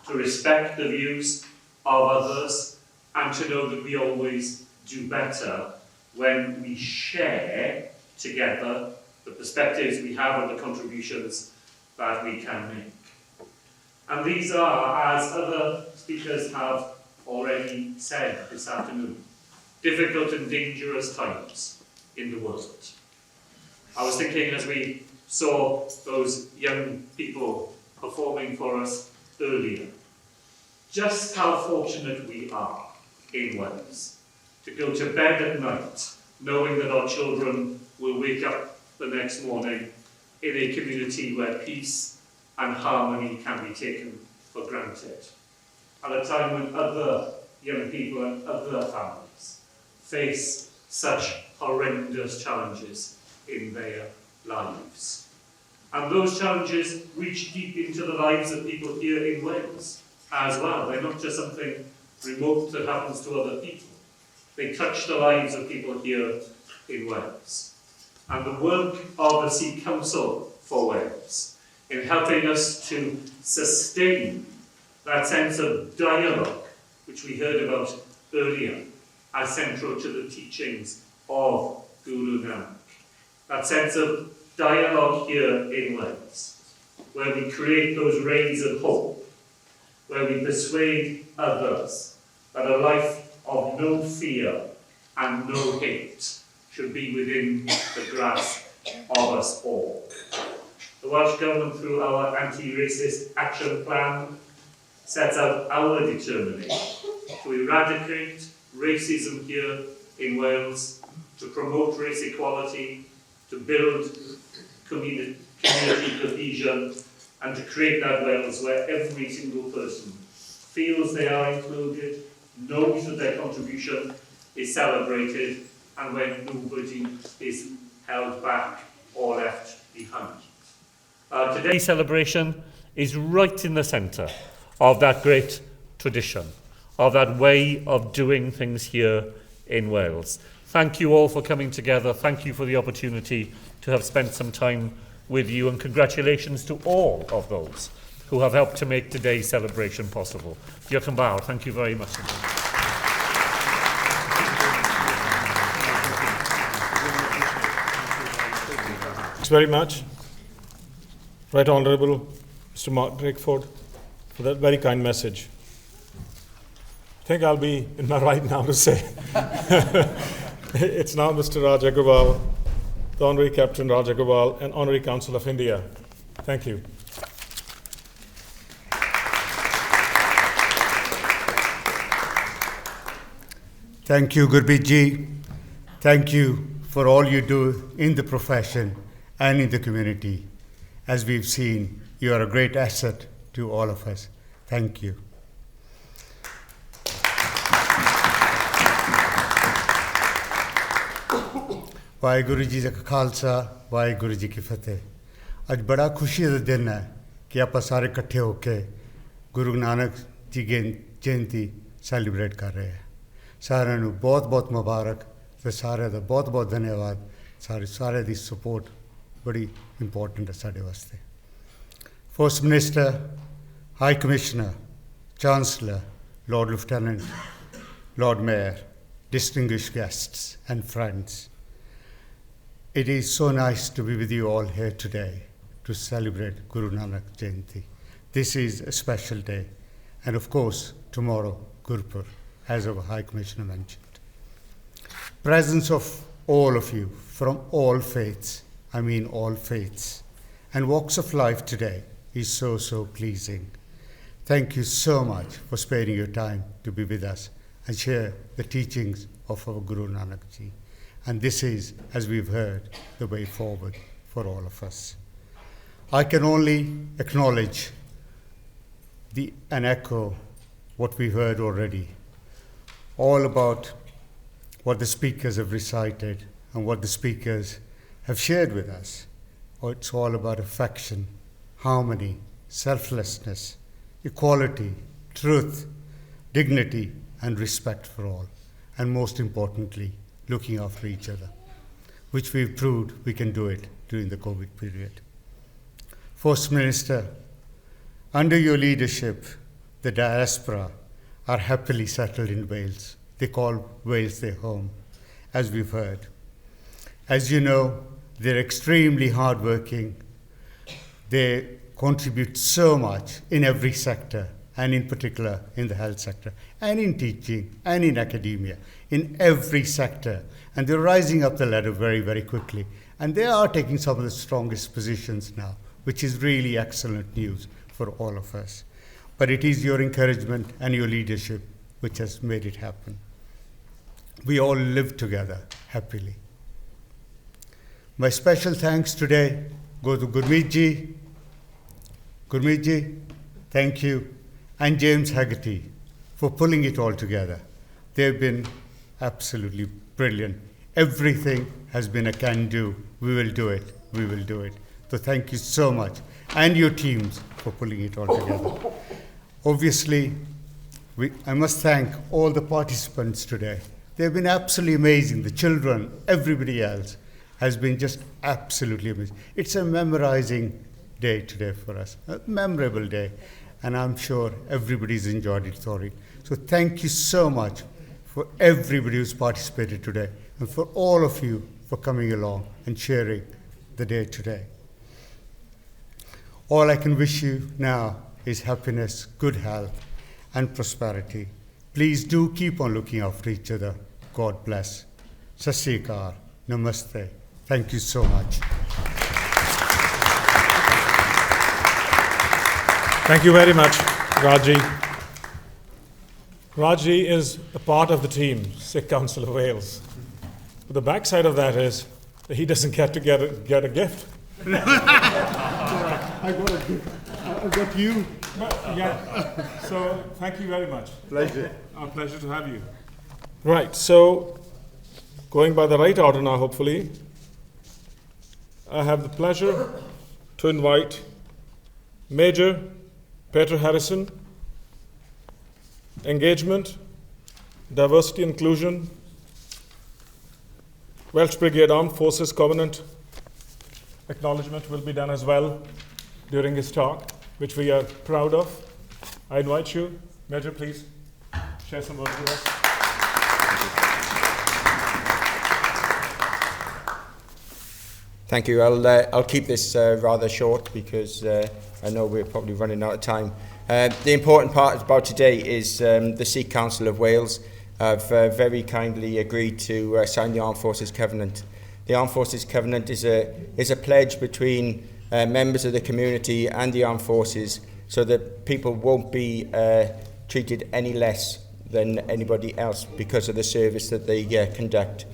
Speaker 10: to respect the views of others, and to know that we always do better when we share together the perspectives we have and the contributions that we can make. And these are, as other speakers have already said this afternoon, difficult and dangerous times in the world. I was thinking as we saw those young people performing for us earlier, just how fortunate we are in Wales to go to bed at night knowing that our children will wake up the next morning in a community where peace and harmony can be taken for granted. At a time when other young people and other families face such horrendous challenges in their lives. And those challenges reach deep into the lives of people here in Wales as well. They're not just something remote that happens to other people. They touch the lives of people here in Wales. And the work of the Sikh Council for Wales in helping us to sustain that sense of dialogue, which we heard about earlier, as central to the teachings of Guru Nanak. That sense of dialogue here in Wales, where we create those rays of hope, where we persuade others that a life of no fear and no hate should be within the grasp of us all. The Welsh Government, through our anti-racist action plan, sets out our determination to eradicate racism here in Wales, to promote race equality, to build community cohesion, and to create that Wales where every single person feels they are included, knows that their contribution is celebrated, and where nobody is held back or left behind. Today's celebration is right in the centre of that great tradition, of that way of doing things here in Wales. Thank you all for coming together. Thank you for the opportunity to have spent some time with you, and congratulations to all of those who have helped to make today's celebration possible. Diolch yn fawr. Thank you very much.
Speaker 1: Thanks very much, Right Honourable Mr. Mark Drakeford, for that very kind message. I think I'll be in my right now to say. It's now Mr. Raj Agrawal, the Honorary Captain Raj Agrawal, and Honorary Council of India. Thank you.
Speaker 11: Thank you, Gurpreet ji. Thank you for all you do in the profession and in the community. As we've seen, you are a great asset to all of us. Thank you. Waheguru ji का खालसा वाहिगुरु जी की फतेह आज बड़ा खुशी का दिन है कि आप सारे इकट्ठे होके गुरु नानक जी की जयंती सैलीब्रेट कर रहे हैं सारे नू बहुत बहुत मुबारक ते सारे दा बहुत बहुत धन्यवाद सारे दी सपोर्ट बड़ी इंपॉर्टेंट है साडे वास्ते first minister high commissioner chancellor Lord lieutenant Lord mayor distinguished guests and friends. It is so nice to be with you all here today to celebrate Guru Nanak Jayanti. This is a special day, and of course, tomorrow, Gurpurab, as our High Commissioner mentioned. Presence of all of you from all faiths, I mean all faiths, and walks of life today is so pleasing. thank you so much for sparing your time to be with us and share the teachings of our Guru Nanak Ji. And this is, as we've heard, the way forward for all of us. I can only acknowledge and echo what we've heard already, all about what the speakers have recited and what the speakers have shared with us. It's all about affection, harmony, selflessness, equality, truth, dignity, and respect for all. And most importantly, looking after each other, which we've proved we can do it during the COVID period. First Minister, under your leadership, the diaspora are happily settled in Wales. They call Wales their home, as we've heard. As you know, they're extremely hardworking. They contribute so much in every sector, and in particular in the health sector, and in teaching, and in academia, in every sector. And they're rising up the ladder very, very quickly. And they are taking some of the strongest positions now, which is really excellent news for all of us. But it is your encouragement and your leadership which has made it happen. We all live together happily. My special thanks today go to Gurmeet Ji. Gurmeet Ji, thank you. And James Haggerty for pulling it all together. They've been absolutely brilliant. Everything has been a can-do. We will do it. We will do it. So thank you so much. And your teams for pulling it all together. Obviously, I must thank all the participants today. They've been absolutely amazing. The children, everybody else has been just absolutely amazing. It's a memorizing day today for us, a memorable day. And I'm sure everybody's enjoyed it thoroughly. So thank you so much for everybody who's participated today and for all of you for coming along and sharing the day today. All I can wish you now is happiness, good health, and prosperity. Please do keep on looking after each other. God bless. Sat Sri Akal. Namaste. Thank you so much.
Speaker 1: Thank you very much, Raji. Raji is a part of the team, Sikh Council of Wales. But the backside of that is that he doesn't get to get a gift.
Speaker 11: I got a gift. I got you.
Speaker 1: Yeah. So thank you very much.
Speaker 11: Pleasure.
Speaker 1: Our pleasure to have you. Right. So going by the right order now, hopefully, I have the pleasure to invite Major Peter Harrison, Engagement, Diversity Inclusion, Welsh Brigade Armed Forces Covenant. Acknowledgement will be done as well during his talk, which we are proud of. I invite you, Major, please share some words with us.
Speaker 12: Thank you. I'll keep this rather short because I know we're probably running out of time. The important part about today is the Sikh Council of Wales have very kindly agreed to sign the Armed Forces Covenant. The Armed Forces Covenant is a pledge between members of the community and the armed forces so that people won't be treated any less than anybody else because of the service that they conduct.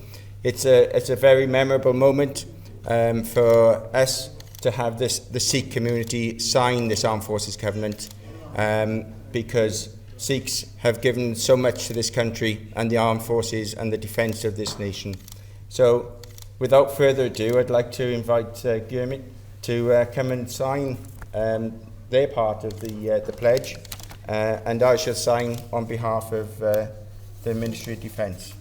Speaker 12: It's a very memorable moment for us to have the Sikh community sign this Armed Forces Covenant because Sikhs have given so much to this country and the armed forces and the defence of this nation. So without further ado, I'd like to invite Gurmeet to come and sign their part of the pledge, and I shall sign on behalf of the Ministry of Defence.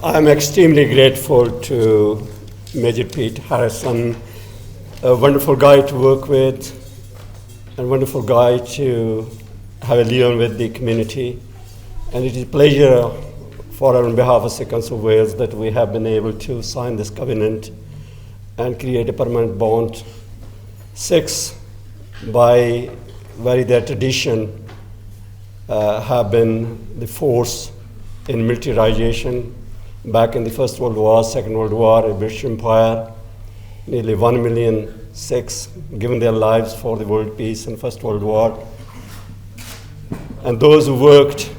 Speaker 2: I'm extremely grateful to Major Pete Harrison, a wonderful guy to work with, and wonderful guy to have a liaison with the community. And it is a pleasure for on behalf of Sikh Council of Wales that we have been able to sign this covenant and create a permanent bond. Sikhs, by their tradition, have been the force in militarization. Back in the First World War, Second World War, the British Empire, nearly 1 million Sikhs given their lives for the world peace in First World War. And those who worked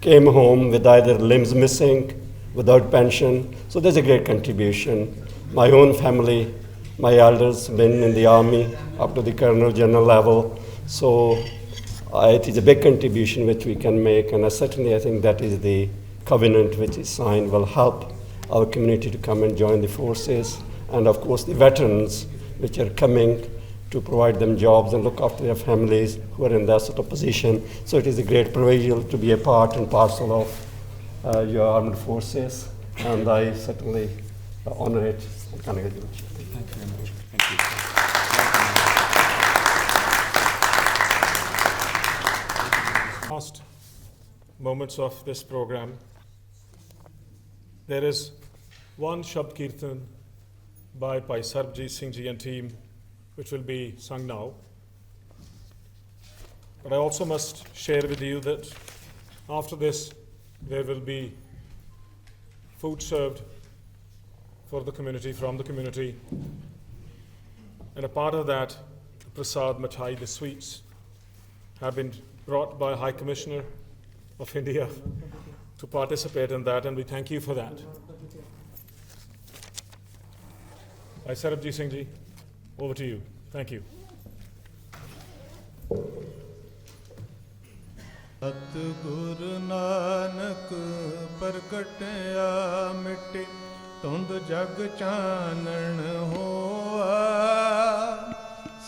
Speaker 2: came home with either limbs missing, without pension. So there's a great contribution. My own family, my elders have been in the army up to the colonel general level. So it is a big contribution which we can make, and certainly I think that is the covenant which is signed will help our community to come and join the forces, and of course the veterans which are coming to provide them jobs and look after their families who are in that sort of position. So it is a great privilege to be a part and parcel of your armed forces, and I certainly honor it. Thank you very much.
Speaker 4: Thank you.
Speaker 1: Last moments of this program, there is one Shabd Kirtan by Bhai Sarbjit Singh Ji and team which will be sung now. But I also must share with you that after this there will be food served for the community, from the community, and a part of that, prasad mithai, the sweets, have been brought by High Commissioner of India to participate in that, and we thank you for that. Bhai Sarbjit Singh Ji, over to you. Thank you.
Speaker 3: ਸਤਿਗੁਰ ਨਾਨਕ ਪ੍ਰਗਟਿਆ ਮਿਟੇ ਧੁੰਦ ਜਗ ਚਾਨਣ ਹੋਆ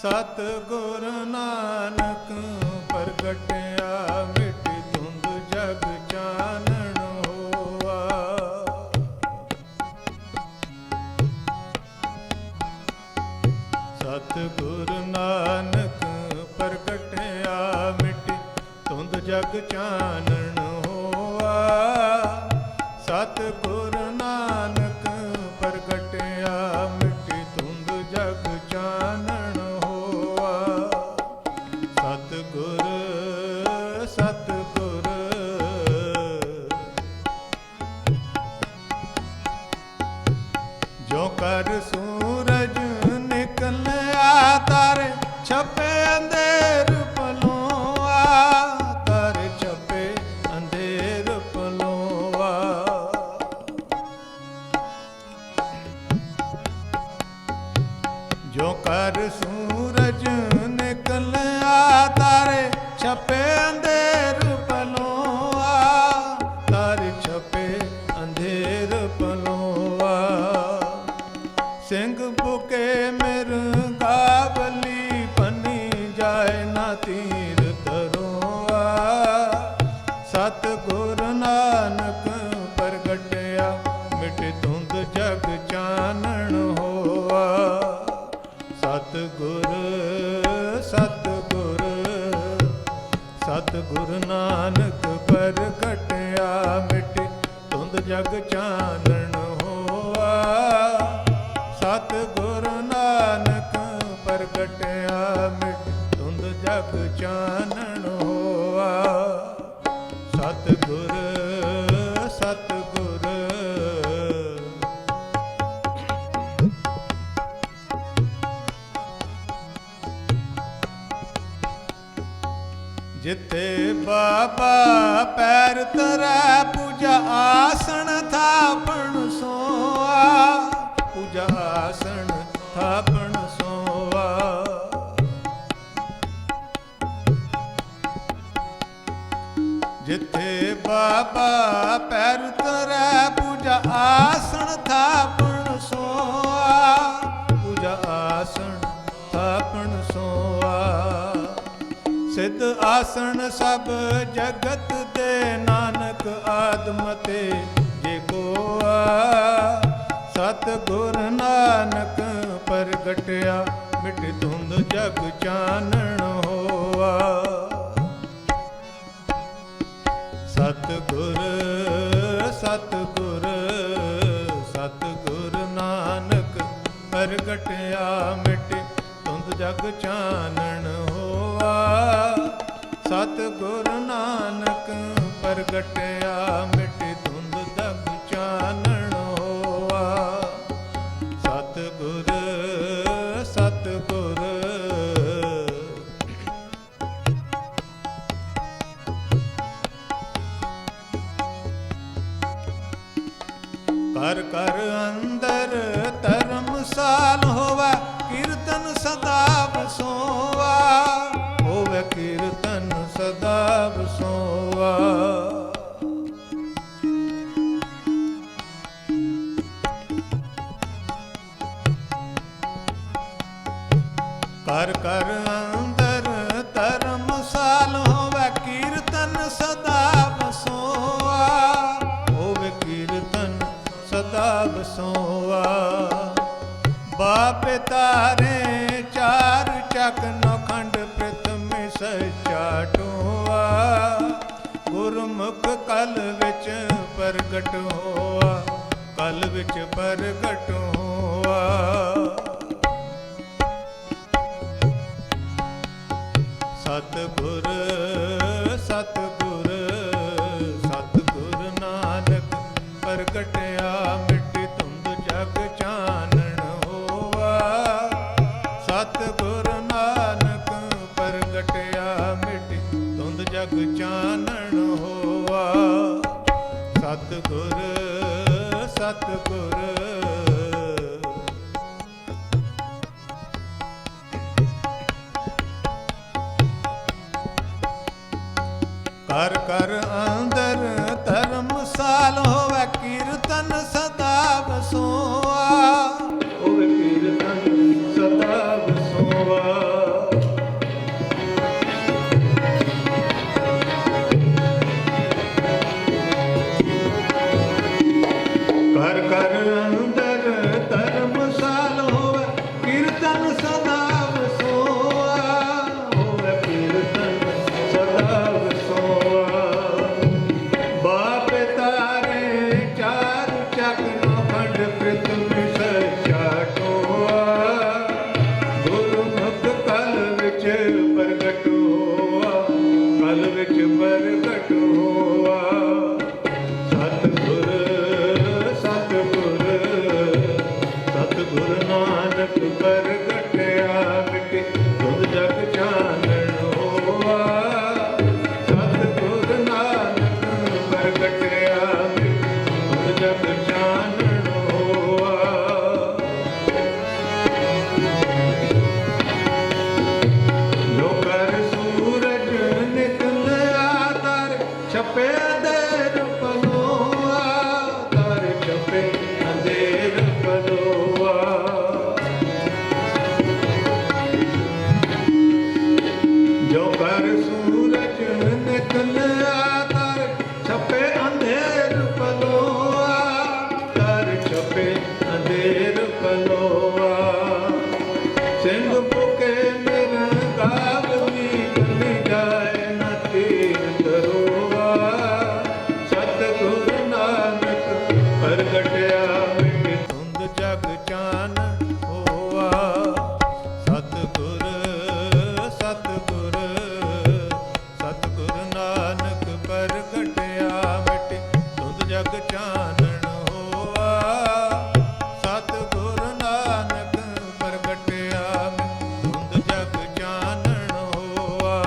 Speaker 3: ਸਤਿਗੁਰ ਨਾਨਕ ਪ੍ਰਗਟਿਆ ਮਿਟੇ ਧੁੰਦ ਜਗ ਚਾਨਣ ਹੋਆ ਸਤਿਗੁਰ ਨਾਨਕ ਪ੍ਰਗਟਿਆ ਮਿਟੇ ਧੁੰਦ ਜਗ ਚਾਨਣ ਹੋਆ ਸਤਿਗੁਰ ਨਾਨਕ ਪ੍ਰਗਟਿਆ ਮਿਟੇ ਧੁੰਦ ਜਗ ਚਾਨਣ ਹੋਆ ਸਤਿਗੁਰ ਸਤਿਗੁਰ ਜੋ ਕਰ ਸੂਰਜ ਨਿਕਲਿਆ ਤਾਰੇ ਛਪੇ ਅੰਧੇਰ ਪਲੋਆ ਤਾਰੇ ਛਪੇ ਅੰਧੇਰ ਪਲੋਆ ਜੋ ਕਰ ਸੂਰਜ ਨਿਕਲਿਆ ਤਾਰੇ ਛਪੇ ਅੰਧੇਰ ਪਲੋਆ ਤਾਰੇ ਛਪੇ ਅੰਧੇਰ ਪਲੋਆ ਸਿੰਘ ਬੁਕੇ ਮਿਰਗਾਵਲੀ ਬਣੀ ਜਾਏ ਨਾ ਤੀਰ ਤਰੋਆ ਸਤਿਗੁਰ ਨਾਨਕ ਪ੍ਰਗਟਿਆ ਮਿਟੇ ਧੁੰਦ ਜਗ ਚਾਨਣ ਹੋਆ ਸਤਿਗੁਰ ਸਤਿਗੁਰ ਸਤਿਗੁਰ ਨਾਨਕ ਪ੍ਰਗਟਿਆ ਮਿਟੇ ਧੁੰਦ ਜਗ ਚਾਨਣ ਹੋਆ ਸਤਿਗੁਰ ਨਾਨਕ ਪ੍ਰਗਟਿਆ ਮਿਟੇ ਧੁੰਦ ਜਗ ਚਾਨਣ ਹੋਆ ਸਤਿਗੁਰ ਸਤਿਗੁਰ ਜਿੱਥੇ ਬਾਬਾ ਪੈਰ ਧਰੈ ਪੂਜਾ ਆਸਣ ਥਾਪਣ ਸੋਆ ਪੂਜਾ ਆਸਣ ਥਾਪਣ ਸੋਆ ਜਿੱਥੇ ਬਾਬਾ ਪੈਰ ਧਰੈ ਪੂਜਾ ਆਸਣ ਥਾਪਣ ਸੋਆ ਪੂਜਾ ਆਸਣ ਥਾਪਣ ਸੋਆ ਸਿੱਧ ਆਸਣ ਸਭ ਜਗਤ ਦੇ ਨਾਨਕ ਆਦਮ ਤੇ ਜੇ ਕੋਆ ਸਤਿਗੁਰ ਨਾਨਕ ਪ੍ਰਗਟਿਆ ਮਿਟ ਧੁੰਦ ਜਗ ਚਾਨਣ ਹੋਆ ਸਤਿਗੁਰ ਸਤਿਗੁਰ ਸਤਿਗੁਰ ਨਾਨਕ ਪ੍ਰਗਟਿਆ ਮਿਟ ਧੁੰਦ ਜਗ ਚਾਨਣ ਹੋਆ ਸਤਿਗੁਰ ਨਾਨਕ ਪ੍ਰਗਟਿਆ ਮਿਟ ਧੁੰਦ ਜਗ ਚਾਨਣ ਹੋਆ ਸਤਿਗੁਰ ਸਤਿਗੁਰ ਕਰ ਕਰ ਅੰਦਰ ਧਰਮਸਾਲ ਹੋਵੇ ਕੀਰਤਨ ਸਦਾ ਵਸੋਵਾ ਹੋਵੇ ਕੀਰਤਨ ਸਦਾ ਵਸੋਵਾ ਕਰ ਕਰ ਅੰਦਰ ਧਰਮਸਾਲ ਹੋਵੇ ਕੀਰਤਨ ਸਦਾ ਵਸੋਵਾ ਹੋਵੇ ਕੀਰਤਨ ਸਦਾ ਵਸੋਵਾ ਬਾਪ ਤਾਰੇ ਚਾਰ ਚੱਕ ਨਖੰਡ ਪ੍ਰਥਮ ਸੱਚਾ ਟੋਆ ਗੁਰਮੁਖ ਕਲ ਵਿੱਚ ਪ੍ਰਗਟ ਹੋਆ ਕਲ ਵਿੱਚ ਪ੍ਰਗਟ ਹੋਆ ਸਤਿਗੁਰ ਸਤਿਗੁਰ ਸਤਿਗੁਰ ਨਾਨਕ ਪ੍ਰਗਟਿਆ ਮਿਟ ਧੁੰਦ ਜਗ ਚਾਨਣ ਹੋਵਾ ਸਤਿਗੁਰ ਨਾਨਕ ਪ੍ਰਗਟਿਆ ਮਿਟ ਧੁੰਦ ਜਗ ਚਾਨਣ ਹੋਵਾ ਸਤਿਗੁਰ ਸਤਿਗੁਰ ਕਰ ਕਰ ਅੰਦਰ ਧਰਮਸਾਲ ਹੋਵੇ ਕੀਰਤਨ ਸਦਾ ਵਸੋਆ ਹੋਵੇ ਕੀਰਤਨ ਸਦਾ ਵਸੋਆ ਕਰ ਕਰ ਅੰਦਰ ਧਰਮਸਾਲ ਹੋਵੇ ਕੀਰਤਨ ਸਦਾ ਵਸੋਆ ਹੋਵੇ ਕੀਰਤਨ ਸਦਾ ਬਾਪ ਤਾਰੇ ਚਾਰ ਚੱਕ ਨਖੰਡ ਪ੍ਰਥਮ ਸੱਚਾ ਟੋਆ ਗੁਰਮੁਖ ਕਲ ਵਿੱਚ ਪ੍ਰਗਟ ਹੋਆ ਕਲ ਵਿੱਚ ਪ੍ਰਗਟ ਹੋਆ ਸਤਿਗੁਰ ਸਤਿਗੁਰ ਸਤਿਗੁਰ ਨਾਨਕ ਪ੍ਰਗਟਿਆ ਮਿਟ ਧੁੰਦ ਜਗ ਚਾਨਣ ਹੋਆ ਸਤਿਗੁਰ ਨਾਨਕ ਪ੍ਰਗਟਿਆ ਮਿਟ ਜਗ ਚਾਨਣ ਹੋਆ ਜੋ ਕਰ ਸੂਰਜ ਨਿਕਲਿਆ ਦਰ ਛਪੇ ਅੰਧੇਰ ਪਲੋਆ ਦਰ ਛਪੇ ਅੰਧੇਰ ਪਲੋਆ ਜੋ ਕਰ ਸੂਰਜ ਨਿਕਲਿਆ ਦਰ ਛਪੇ ਅੰਧੇਰ ਪਲੋਆ ਦਰ ਛਪੇ ਅੰਧੇਰ ਪਲੋਆ ਸਿੰਘ ਭੁਕੇ ਮਿਰਨ ਗਾਵ ਮੀਤ ਜਾਏ ਨ ਤੀਰ ਤਰੋਆ ਸਤਿਗੁਰ ਨਾਨਕ ਪ੍ਰਗਟਿਆ ਮਿਟ ਧੁੰਦ ਜਗ ਚਾਨਣ ਹੋਆ ਸਤਿਗੁਰ ਸਤਿਗੁਰ ਸਤਿਗੁਰ ਨਾਨਕ ਪ੍ਰਗਟਿਆ ਮਿਟ ਧੁੰਦ ਜਗ ਚਾਨਣ ਹੋਆ ਸਤਿਗੁਰ ਨਾਨਕ ਪ੍ਰਗਟਿਆ ਮਿਟ ਧੁੰਦ ਜਗ ਚਾਨਣ ਹੋਆ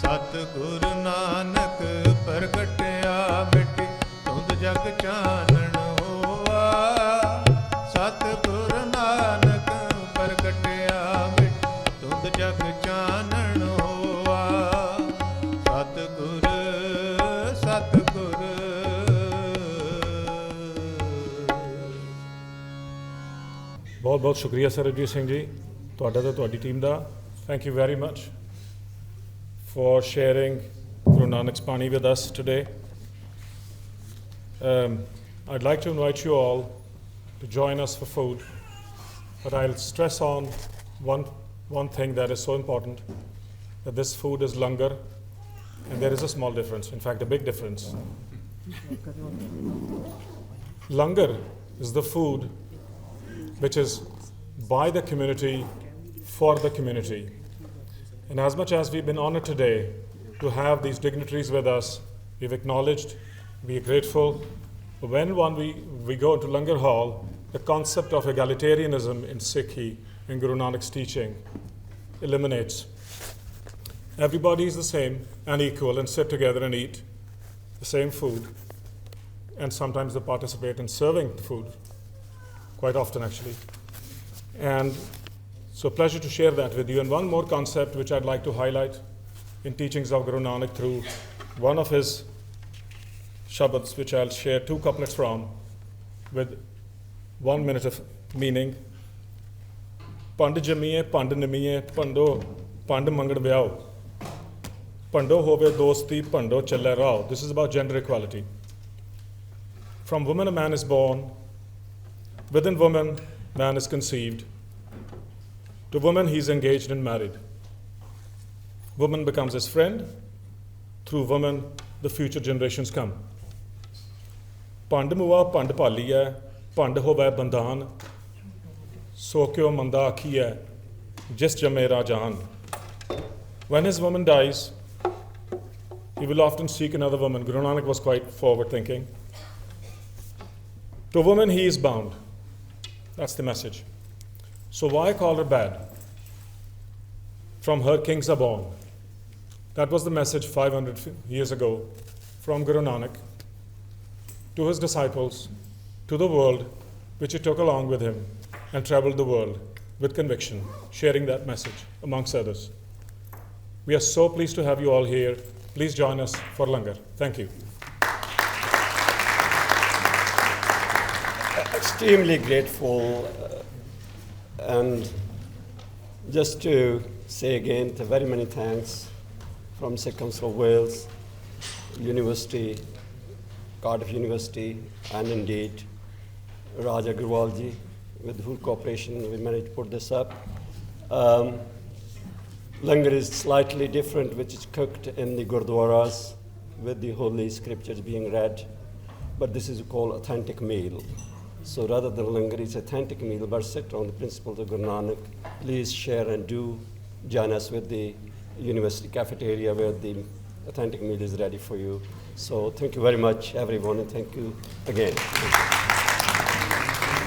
Speaker 3: ਸਤਿਗੁਰ ਨਾਨਕ ਪ੍ਰਗਟਿਆ ਮਿਟ ਧੁੰਦ ਜਗ ਚਾਨਣ ਹੋਆ ਸਤਿਗੁਰ ਨਾਨਕ ਪ੍ਰਗਟਿਆ ਮਿਟ ਧੁੰਦ ਜਗ ਚਾਨਣ ਹੋਆ ਸਤਿਗੁਰ ਸਤਿਗੁਰ
Speaker 1: ਬਹੁਤ ਬਹੁਤ ਸ਼ੁਕਰੀਆ ਸਰਬਜੀਤ ਸਿੰਘ ਜੀ ਤੁਹਾਡਾ ਤੇ ਤੁਹਾਡੀ team the thank you very much for sharing Guru Nanak's Bani with us today. I'd like to invite you all to join us for food, but I'll stress on one thing that is so important, that this food is langar, and there is a small difference, in fact a big difference. Langar is the food which is by the community, for the community. And as much as we've been honored today to have these dignitaries with us, we've acknowledged, we are grateful. But when we go into Langar Hall, the concept of egalitarianism in Sikhi, in Guru Nanak's teaching, eliminates. Everybody is the same and equal and sit together and eat the same food. And sometimes they participate in serving the food, quite often actually. And so pleasure to share that with you. And one more concept which I'd like to highlight in teachings of Guru Nanak through one of his shabads, which I'll share 2 couplets from, with 1 minute of meaning. Pand jamiye, pand nimiye, pando, pand mangad vyao. Pando hove dosti, pando challe rao. This is about gender equality. From woman a man is born, within woman man is conceived. To woman he is engaged and married. Woman becomes his friend. Through woman the future generations come. Pand muwa pand paliya, pand hove bandhan. So kyo manda akhiya, jis jame rajan. When his woman dies, he will often seek another woman. Guru Nanak was quite forward thinking. To woman he is bound. That's the message. So why call her bad? From her kings are born. That was the message 500 years ago from Guru Nanak to his disciples, to the world, which he took along with him and traveled the world with conviction, sharing that message amongst others. We are so pleased to have you all here. Please join us for Langar. Thank you.
Speaker 2: Extremely grateful, and just to say again, very many thanks from SIKH Council of Wales, University, Cardiff University, and indeed Raja Agrawalji, with whose cooperation we managed to put this up. Langar is slightly different, which is cooked in the Gurdwaras with the holy scriptures being read, but this is called authentic meal. So rather than langar, it's authentic meal, but set on the principles of Guru Nanak. Please share and do join us with the university cafeteria where the authentic meal is ready for you. So thank you very much, everyone, and thank you again.